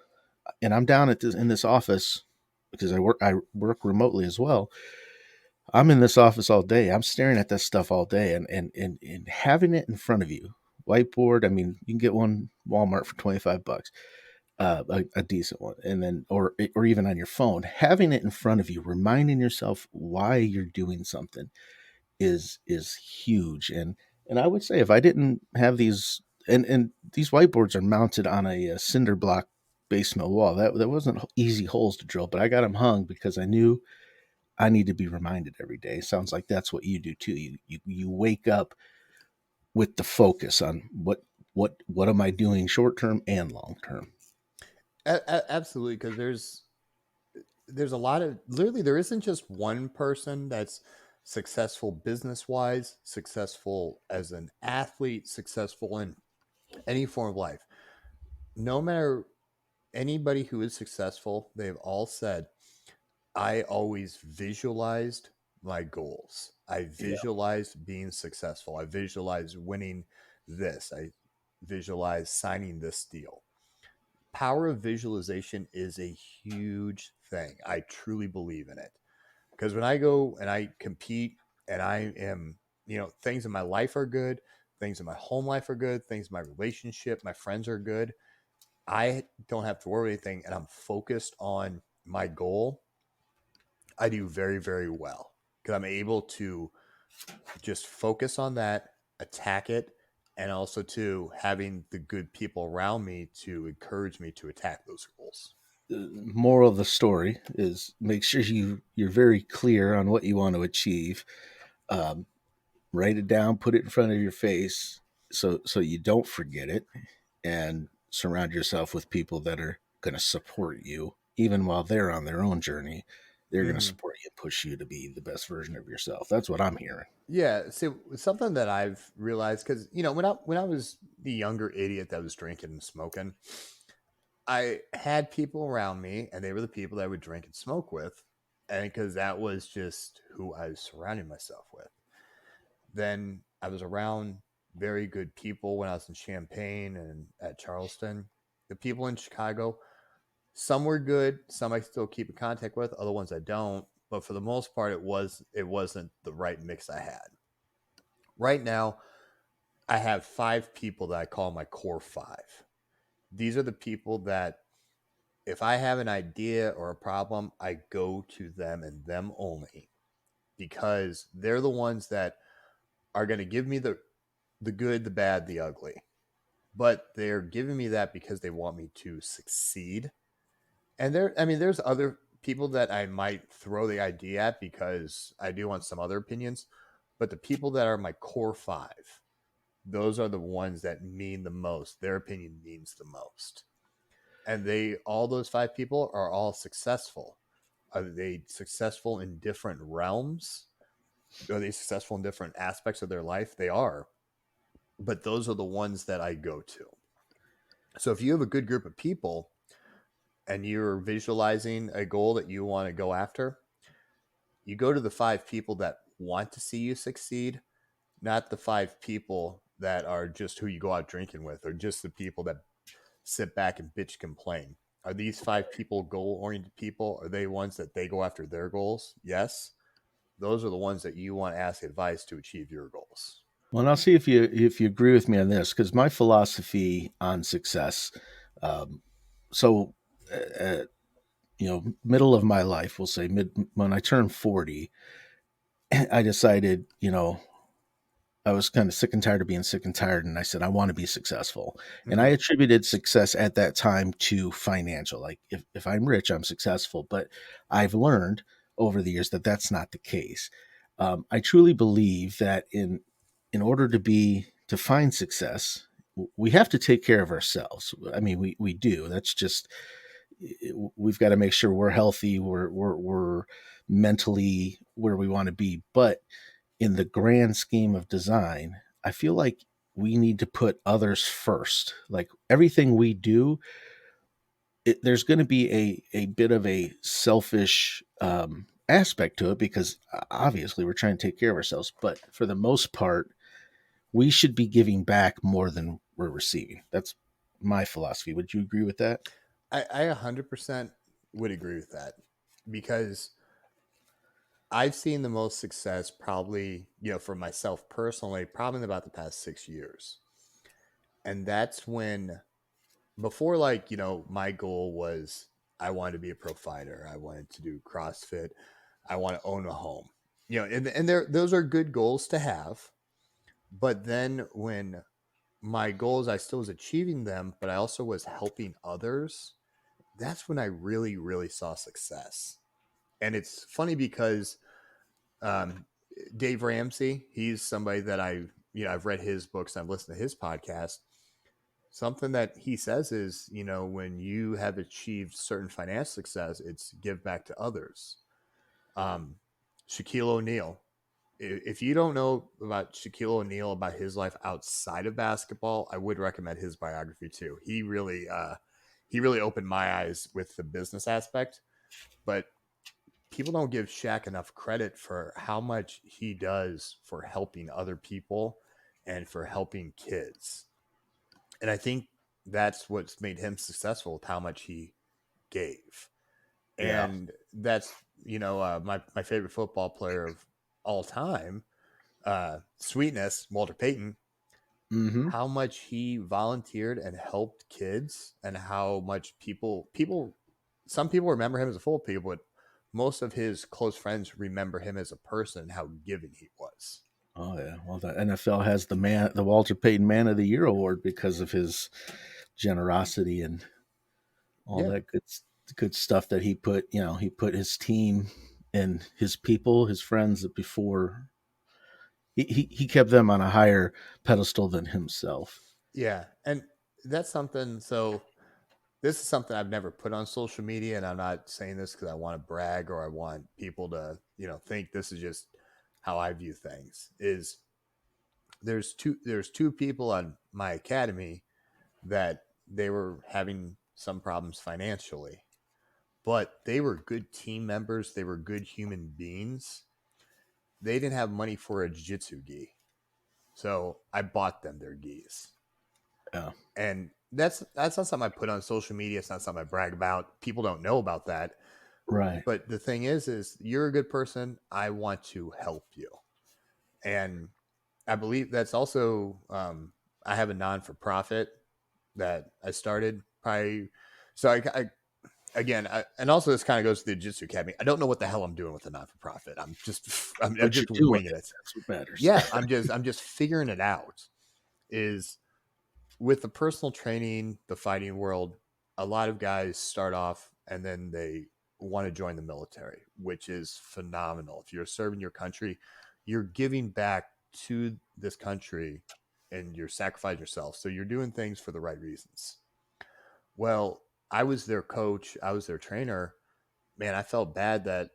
And I'm down at this in this office because I work remotely as well. I'm in this office all day. I'm staring at this stuff all day, and having it in front of you, whiteboard. I mean, you can get one Walmart for $25, a decent one, and then or even on your phone, having it in front of you, reminding yourself why you're doing something is huge. And I would say if I didn't have these, and these whiteboards are mounted on a cinder block basement wall. That wasn't easy holes to drill, but I got them hung because I knew I need to be reminded every day. Sounds like that's what you do too. You wake up with the focus on what am I doing short term and long term. Absolutely, because there's a lot of, literally, there isn't just one person that's successful business wise, successful as an athlete, successful in any form of life. No matter, anybody who is successful, they've all said, I always visualized my goals. I Yeah. visualized being successful. I visualized winning this. I visualized signing this deal. Power of visualization is a huge thing. I truly believe in it. Because when I go and I compete and I am, things in my life are good, things in my home life are good, things in my relationship, my friends are good, I don't have to worry anything, and I'm focused on my goal. I do very, very well because I'm able to just focus on that, attack it, and also to having the good people around me to encourage me to attack those goals. Moral of the story is make sure you're very clear on what you want to achieve. Um, Write it down, put it in front of your face, so you don't forget it, and surround yourself with people that are going to support you even while they're on their own journey. They're going to Mm-hmm. support you and push you to be the best version of yourself. That's what I'm hearing. Yeah, see, something that I've realized, because when I was the younger idiot that was drinking and smoking, I had people around me, and they were the people that I would drink and smoke with, and because that was just who I was surrounding myself with. Then I was around very good people when I was in Champaign and at Charleston. The people in Chicago, some were good, some I still keep in contact with, other ones I don't. but for the most part, it wasn't the right mix I had. Right now, I have 5 people that I call my core 5. These are the people that if I have an idea or a problem, I go to them and them only, because they're the ones that are going to give me the good, the bad, the ugly. But they're giving me that because they want me to succeed. And I mean, there's other people that I might throw the idea at because I do want some other opinions. But the people that are my core 5, those are the ones that mean the most. Their opinion means the most. And all those 5 people are all successful. Are they successful in different realms? Are they successful in different aspects of their life? They are. But those are the ones that I go to. So if you have a good group of people and you're visualizing a goal that you want to go after, you go to the 5 people that want to see you succeed, not the 5 people that are just who you go out drinking with, or just the people that sit back and bitch complain. Are these 5 people goal oriented people? Are they ones that they go after their goals? Yes. Those are the ones that you want to ask advice to achieve your goals. Well, and I'll see if you agree with me on this, because my philosophy on success. Um, so, middle of my life, we'll say mid when I turned 40, I decided, I was kind of sick and tired of being sick and tired, and I said I want to be successful. And I Mm-hmm. attributed success at that time to financial. Like if I'm rich, I'm successful. But I've learned over the years that that's not the case. I truly believe that in order to find success, we have to take care of ourselves. I mean, we do. That's just we've got to make sure we're healthy. We're mentally where we want to be, but in the grand scheme of design, I feel like we need to put others first. Like everything we do, there's going to be a bit of a selfish aspect to it because obviously we're trying to take care of ourselves. But for the most part, we should be giving back more than we're receiving. That's my philosophy. Would you agree with that? I 100% would agree with that, because I've seen the most success probably, for myself personally, probably in about the past 6 years. And that's when, before, like, my goal was I wanted to be a pro fighter. I wanted to do CrossFit. I want to own a home. And those are good goals to have. But then when my goals, I still was achieving them, but I also was helping others. That's when I really, really saw success. And it's funny because um, Dave Ramsey, he's somebody that I've read his books, I've listened to his podcast. Something that he says is, when you have achieved certain financial success, it's give back to others. Um, Shaquille O'Neal. If you don't know about Shaquille O'Neal, about his life outside of basketball, I would recommend his biography too. He really opened my eyes with the business aspect, but people don't give Shaq enough credit for how much he does for helping other people and for helping kids. And I think that's what's made him successful, with how much he gave. Yeah. And that's, my favorite football player of all time, Sweetness, Walter Payton, Mm-hmm. how much he volunteered and helped kids, and how much some people remember him as a football player, but most of his close friends remember him as a person and how giving he was. Oh yeah. Well, the NFL has the Walter Payton Man of the Year award because of his generosity and all Yeah. that good stuff that he put. He put his team and his people, his friends before he kept them on a higher pedestal than himself. Yeah. And that's something. So this is something I've never put on social media, and I'm not saying this because I want to brag or I want people to, think this is just how I view things. Is there's two people on my academy that they were having some problems financially, but they were good team members. They were good human beings. They didn't have money for a jiu-jitsu gi, so I bought them their gis. Yeah. And that's not something I put on social media. It's not something I brag about. People don't know about that. Right. But the thing is you're a good person. I want to help you. And I believe that's also, I have a non for profit that I started probably. So and also this kind of goes to the Jiu-Jitsu Academy. I don't know what the hell I'm doing with the non for profit. I'm But you're just doing winging it. it. That's what matters. Yeah, I'm just figuring it out. Is with the personal training, the fighting world, a lot of guys start off and then they want to join the military, which is phenomenal. If you're serving your country, you're giving back to this country and you're sacrificing yourself. So you're doing things for the right reasons. Well, I was their coach, I was their trainer. Man, I felt bad that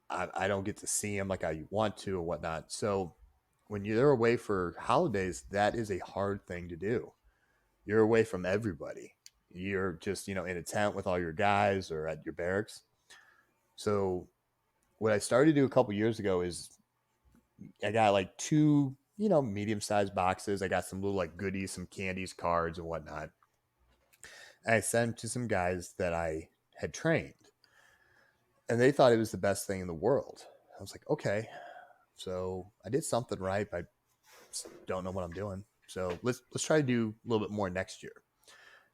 I don't get to see them like I want to or whatnot. So when you're away for holidays, that is a hard thing to do. You're away from everybody. You're just, in a tent with all your guys or at your barracks. So what I started to do a couple years ago is I got like two, medium sized boxes. I got some little like goodies, some candies, cards, and whatnot. And I sent them to some guys that I had trained, and they thought it was the best thing in the world. I was like, okay, so I did something right, but I don't know what I'm doing. So let's try to do a little bit more next year.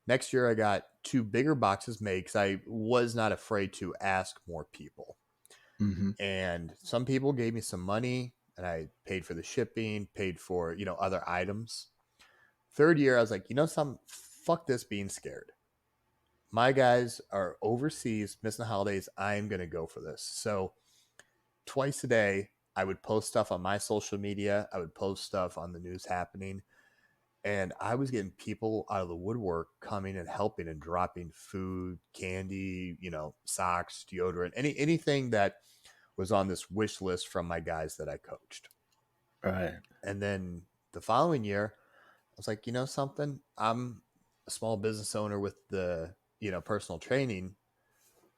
Next year, I got two bigger boxes made because I was not afraid to ask more people. Hmm. And some people gave me some money, and I paid for the shipping, paid for other items. Third year, I was like, some fuck this being scared. My guys are overseas, missing the holidays. I'm gonna go for this. So twice a day, I would post stuff on my social media. I would post stuff on the news happening. And I was getting people out of the woodwork coming and helping and dropping food, candy, socks, deodorant, anything that was on this wish list from my guys that I coached. Right. And then the following year, I was like, something? I'm a small business owner with the, personal training.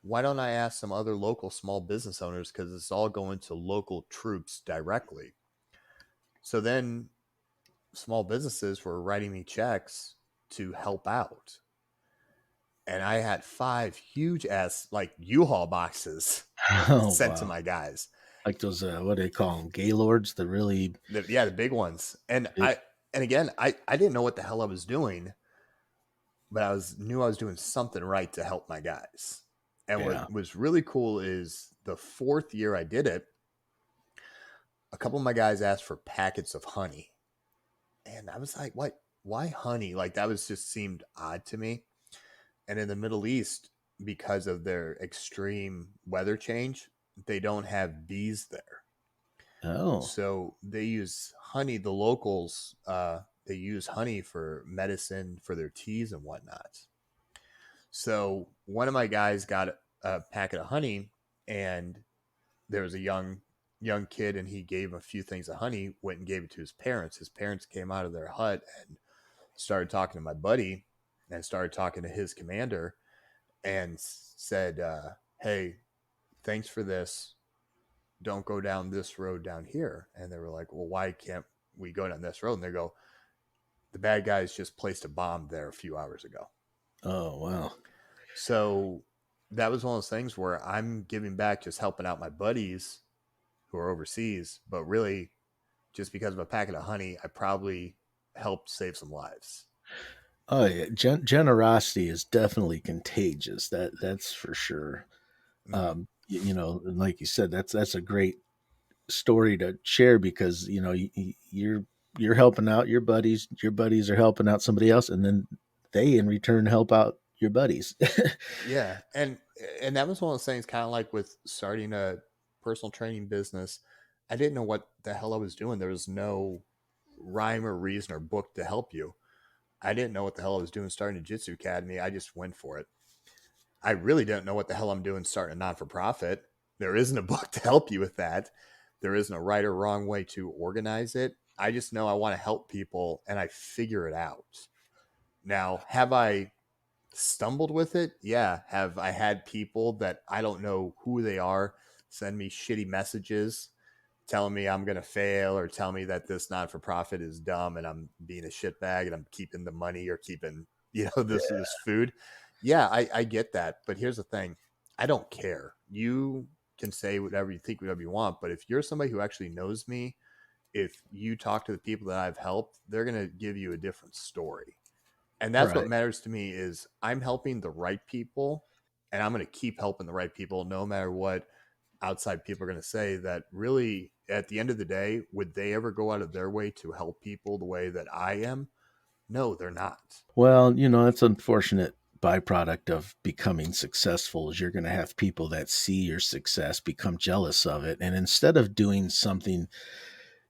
Why don't I ask some other local small business owners? Because it's all going to local troops directly. So then small businesses were writing me checks to help out. And I had 5 huge ass like U-Haul boxes Oh sent to wow. my guys. Like those what do they call them? Gaylords, the really Yeah, the big ones. And big. again, I didn't know what the hell I was doing, but knew I was doing something right to help my guys. And what Yeah. was really cool is the 4th year I did it, a couple of my guys asked for packets of honey. And I was like, what? Why honey? Like that was just seemed odd to me. And in the Middle East, because of their extreme weather change, they don't have bees there. Oh. So they use honey. The locals, they use honey for medicine for their teas and whatnot. So one of my guys got a packet of honey, and there was a young kid, and he gave him a few things of honey. Went and gave it to his parents. His parents came out of their hut and started talking to my buddy, and started talking to his commander, and said, "Hey, thanks for this. Don't go down this road down here." And they were like, "Well, why can't we go down this road?" And they go, "The bad guys just placed a bomb there a few hours ago." Oh wow. So that was one of those things where I'm giving back, just helping out my buddies who are overseas, but really just because of a packet of honey, I probably helped save some lives. Oh yeah. Generosity is definitely contagious. That's for sure. Mm-hmm. Like you said, that's a great story to share because you're helping out your buddies are helping out somebody else, and then they in return help out your buddies. Yeah, and that was one of those things, kind of like with starting a personal training business. I didn't know what the hell I was doing. There was no rhyme or reason or book to help you. I didn't know what the hell I was doing starting a Jiu-Jitsu academy. I just went for it. I really don't know what the hell I'm doing starting a non-for-profit. There isn't a book to help you with that. There isn't a right or wrong way to organize it. I just know I want to help people, and I figure it out. Now, have I stumbled with it? Yeah. Have I had people that I don't know who they are send me shitty messages telling me I'm going to fail, or tell me that this not for profit is dumb and I'm being a shitbag and I'm keeping the money or keeping, this food? Yeah, I get that. But here's the thing. I don't care. you can say whatever you think, whatever you want, but if you're somebody who actually knows me, if you talk to the people that I've helped, they're going to give you a different story. And that's what Right. matters to me is I'm helping the right people, and I'm going to keep helping the right people no matter what outside people are going to say. That really, at the end of the day, would they ever go out of their way to help people the way that I am? No, they're not. Well, that's unfortunate byproduct of becoming successful is you're going to have people that see your success become jealous of it, and instead of doing something,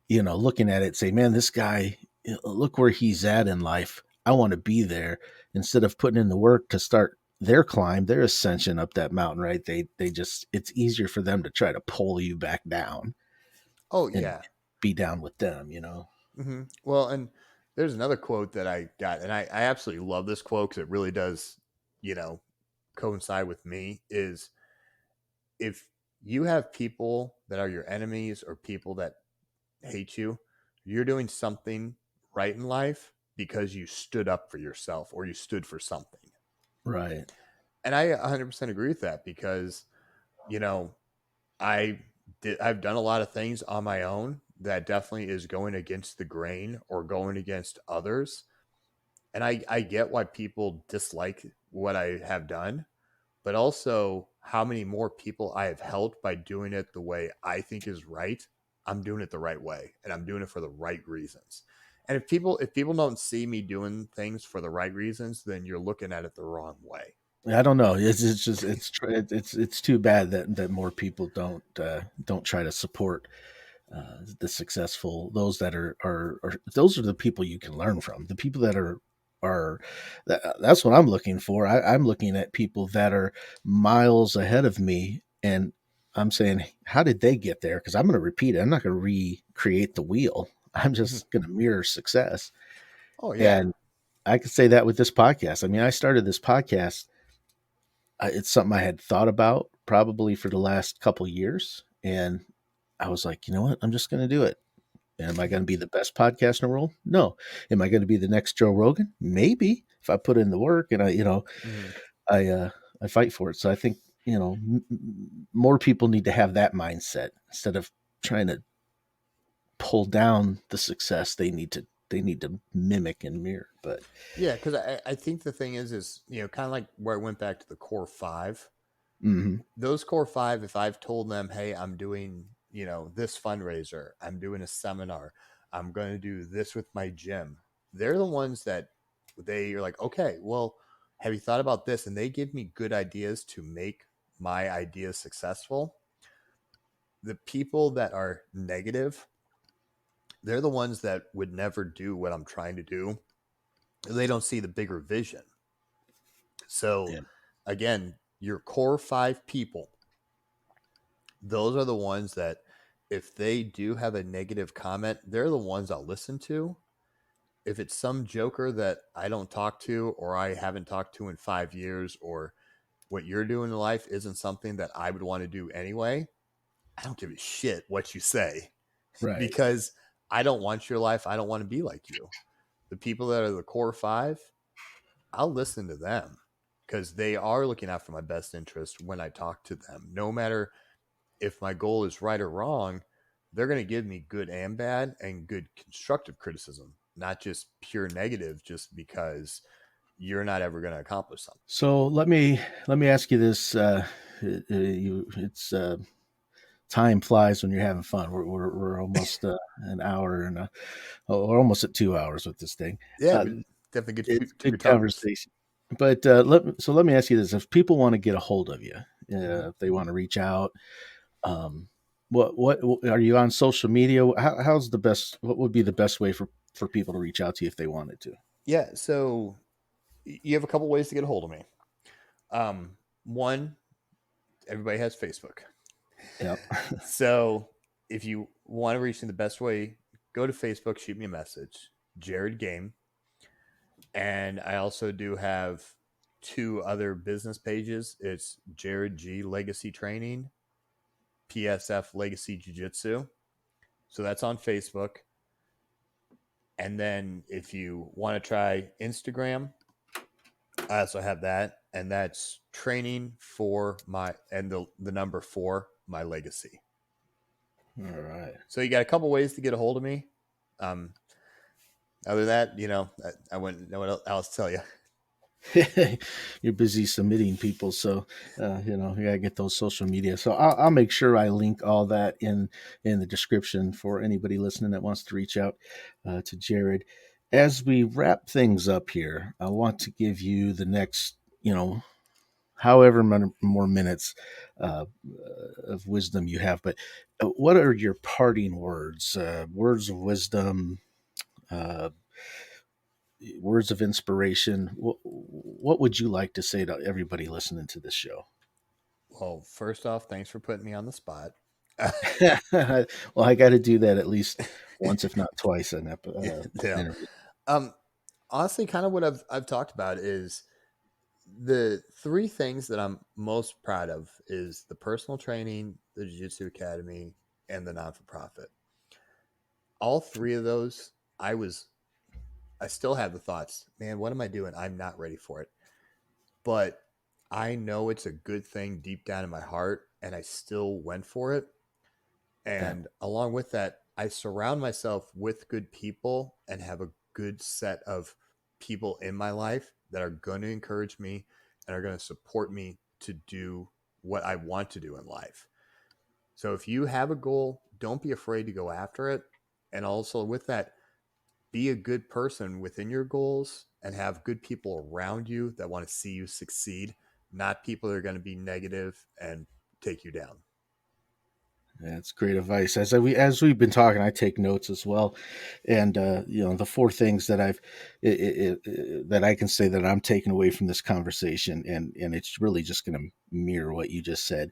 looking at it, say, man, this guy, look where he's at in life, I want to be there. Instead of putting in the work to start their climb, their ascension up that mountain, right? They just, it's easier for them to try to pull you back down Oh and yeah. be down with them. Well, and there's another quote that I got, and I absolutely love this quote because it really does, you know, coincide with me. Is if you have people that are your enemies or people that hate you, you're doing something right in life because you stood up for yourself or you stood for something. Right. And I 100% agree with that because, you know, I I've done a lot of things on my own that definitely is going against the grain or going against others. And I get why people dislike what I have done, but also how many more people I have helped by doing it the way I think is right. I'm doing it the right way and I'm doing it for the right reasons. And if people don't see me doing things for the right reasons, then you're looking at it the wrong way. I don't know. It's just it's too bad that more people don't try to support the successful, those that are those are the people you can learn from. The people that are that's what I'm looking for. I'm looking at people that are miles ahead of me, and I'm saying, how did they get there? Because I'm going to repeat it. I'm not going to recreate the wheel. I'm Mhm. just going to mirror success. Oh yeah. And I could say that with this podcast. I mean, I started this podcast. It's something I had thought about probably for the last couple years, and I was like, you know what? I'm just going to do it. Am I going to be the best podcast in the world? No. Am I going to be the next Joe Rogan? Maybe if I put in the work and Mhm. I, uh, I fight for it. So I think more people need to have that mindset instead of trying to pull down the success. They need to mimic and mirror. But Yeah, because I think the thing is kind of like where I went back to the core five. mhm, Those core five, if I've told them, hey, I'm doing, this fundraiser, I'm doing a seminar, I'm going to do this with my gym, they're the ones that they are like, okay, well, have you thought about this? And they give me good ideas to make my ideas successful. The people that are negative, they're the ones that would never do what I'm trying to do. They don't see the bigger vision. So, yeah, again, your core five people, those are the ones that if they do have a negative comment, they're the ones I'll listen to. If it's some joker that I don't talk to or I haven't talked to in 5 years, or what you're doing in life isn't something that I would want to do anyway, I don't give a shit what you say right. because I don't want your life. I don't want to be like you. The people that are the core five, I'll listen to them because they are looking out for my best interest when I talk to them. No matter if my goal is right or wrong, they're going to give me good and bad and good constructive criticism, not just pure negative, just because you're not ever going to accomplish something. So let me ask you this. It's time flies when you're having fun. We're almost an hour and we're almost at 2 hours with this thing. Yeah, Uh, we definitely it's took your good times. conversation. But let me ask you this: if people want to get a hold of you, Mhm. if they want to reach out, um, what are you on social media? How's the best? What would be the best way for people to reach out to you if they wanted to? Yeah, so you have a couple ways to get a hold of me. One, everybody has Facebook. Yep. So if you want to reach me the best way, go to Facebook, shoot me a message, Jared Gahm. And I also do have two other business pages. It's Jared G Legacy Training, PSF Legacy Jiu Jitsu. So that's on Facebook. And then if you want to try Instagram, I also have that. and that's training for my and the number four, my legacy. All right. So you got a couple ways to get a hold of me. Um, Other than that, I wouldn't know what else to tell you. You're busy submitting people, so you gotta get those social media. So I'll make sure I link all that in the description for anybody listening that wants to reach out to Jared. As we wrap things up here, I want to give you the next, however many more minutes of wisdom you have. But what are your parting words? Words of wisdom, uh, words of inspiration. What would you like to say to everybody listening to this show? Well, first off, thanks for putting me on the spot. Well, I got to do that at least once, if not twice, an Yeah. interview. Um, Honestly, kind of what I've talked about is the three things that I'm most proud of is the personal training, the Jiu-Jitsu Academy, and the non-for-profit. All three of those, I still have the thoughts, man, what am I doing? I'm not ready for it. But I know it's a good thing deep down in my heart, and I still went for it. Yeah, And along with that, I surround myself with good people and have a good set of people in my life that are going to encourage me and are going to support me to do what I want to do in life. So if you have a goal, don't be afraid to go after it. And also with that, be a good person within your goals and have good people around you that want to see you succeed, not people that are going to be negative and take you down. that's great advice. As we've been talking, I take notes as well, and the four things that that I can say that I'm taking away from this conversation, and it's really just going to mirror what you just said.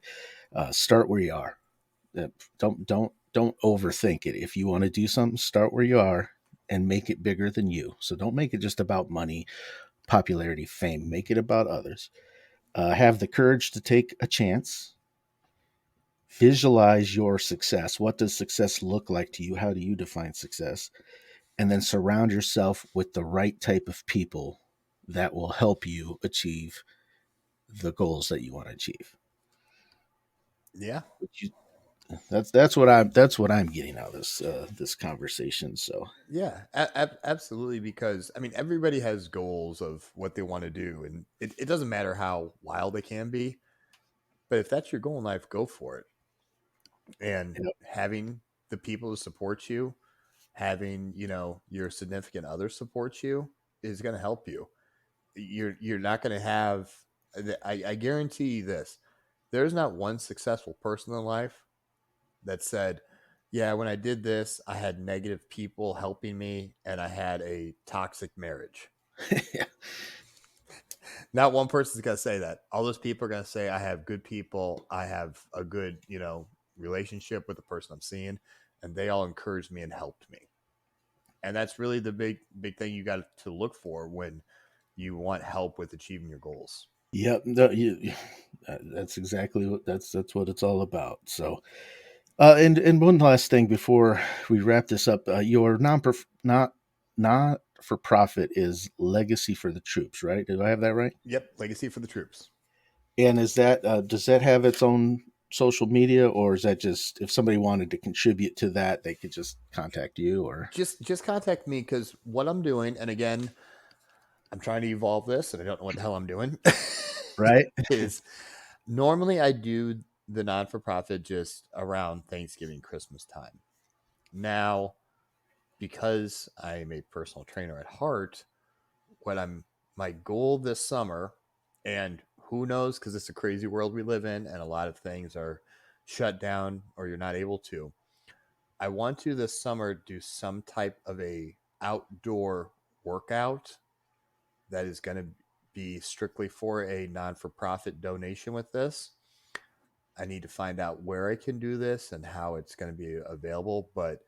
Start where you are. Don't overthink it. If you want to do something, start where you are and make it bigger than you. So don't make it just about money, popularity, fame. Make it about others. Have the courage to take a chance. Visualize your success. What does success look like to you? How do you define success? And then surround yourself with the right type of people that will help you achieve the goals that you want to achieve. Yeah. That's what I'm getting out of this conversation. So Yeah, absolutely. Because I mean, everybody has goals of what they want to do, and it doesn't matter how wild they can be. But if that's your goal in life, go for it. And yep. having the people to support you, having your significant other support you, is going to help you. You're not going to have. I guarantee you this: there's not one successful person in life that said, yeah, when I did this, I had negative people helping me and I had a toxic marriage. Not one person's going to say that. All those people are going to say, I have good people. I have a good, relationship with the person I'm seeing. And they all encouraged me and helped me. And that's really the big thing you got to look for when you want help with achieving your goals. Yep. No, that's exactly that's what it's all about. So, and one last thing before we wrap this up, your not for profit is Legacy for the Troops, right? Did I have that right? Yep. Legacy for the troops. And is that does that have its own social media, or is that just if somebody wanted to contribute to that, they could just contact you, or Just contact me because what I'm doing, and again, I'm trying to evolve this and I don't know what the hell I'm doing, right? is normally I do the non for profit just around Thanksgiving, Christmas time. Now, because I'm a personal trainer at heart, what I'm my goal this summer, and who knows, because it's a crazy world we live in and a lot of things are shut down or you're not able to. I want to this summer do some type of a outdoor workout that is going to be strictly for a non-for-profit donation with this. I need to find out where I can do this and how it's going to be available, but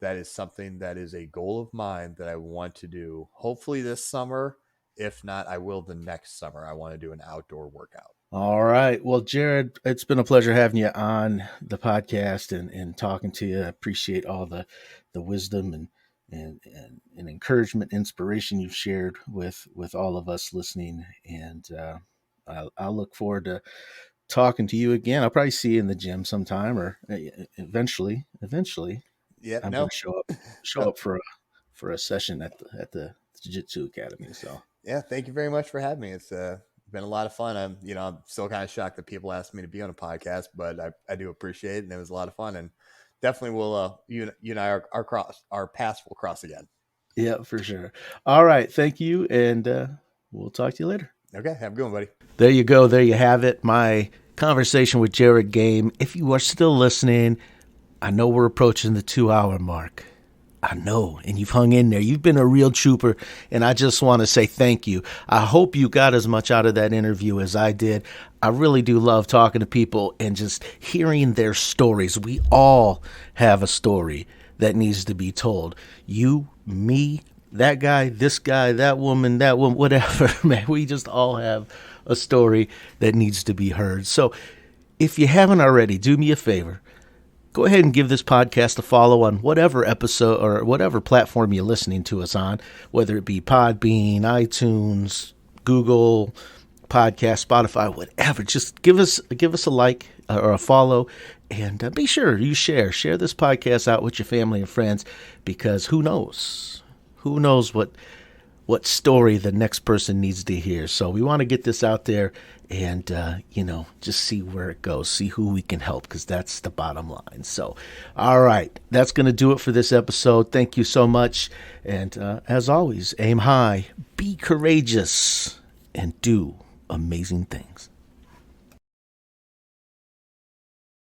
that is something that is a goal of mine that I want to do hopefully this summer. If not, I will the next summer. I want to do an outdoor workout. All right. Well, Jared, it's been a pleasure having you on the podcast and talking to you. I appreciate all the wisdom and encouragement, inspiration you've shared with all of us listening. And I'll look forward to talking to you again. I'll probably see you in the gym sometime, or eventually. Yeah, I'm going no. to show up for a session at the Jiu-Jitsu Academy. So Yeah, thank you very much for having me. It's been a lot of fun. I'm still kind of shocked that people asked me to be on a podcast, but I do appreciate it, and it was a lot of fun. And definitely will you and I our paths will cross again. yeah, for sure. All right, thank you, and we'll talk to you later. Okay, have a good one, buddy. There you go. There you have it. My conversation with Jared Gahm. If you are still listening, I know we're approaching the 2 hour mark. I know, and you've hung in there. You've been a real trooper, and I just want to say thank you. I hope you got as much out of that interview as I did. I really do love talking to people and just hearing their stories. We all have a story that needs to be told. You, me, that guy, this guy, that woman, whatever, man, we just all have a story that needs to be heard. So if you haven't already, do me a favor. Go ahead and give this podcast a follow on whatever episode or whatever platform you're listening to us on, whether it be Podbean, iTunes, Google Podcast, Spotify, whatever. Just give us a like or a follow, and be sure you share this podcast out with your family and friends, because who knows what story the next person needs to hear. So we want to get this out there and, just see where it goes, see who we can help, because that's the bottom line. So, all right, that's going to do it for this episode. Thank you so much. And as always, aim high, be courageous, and do amazing things.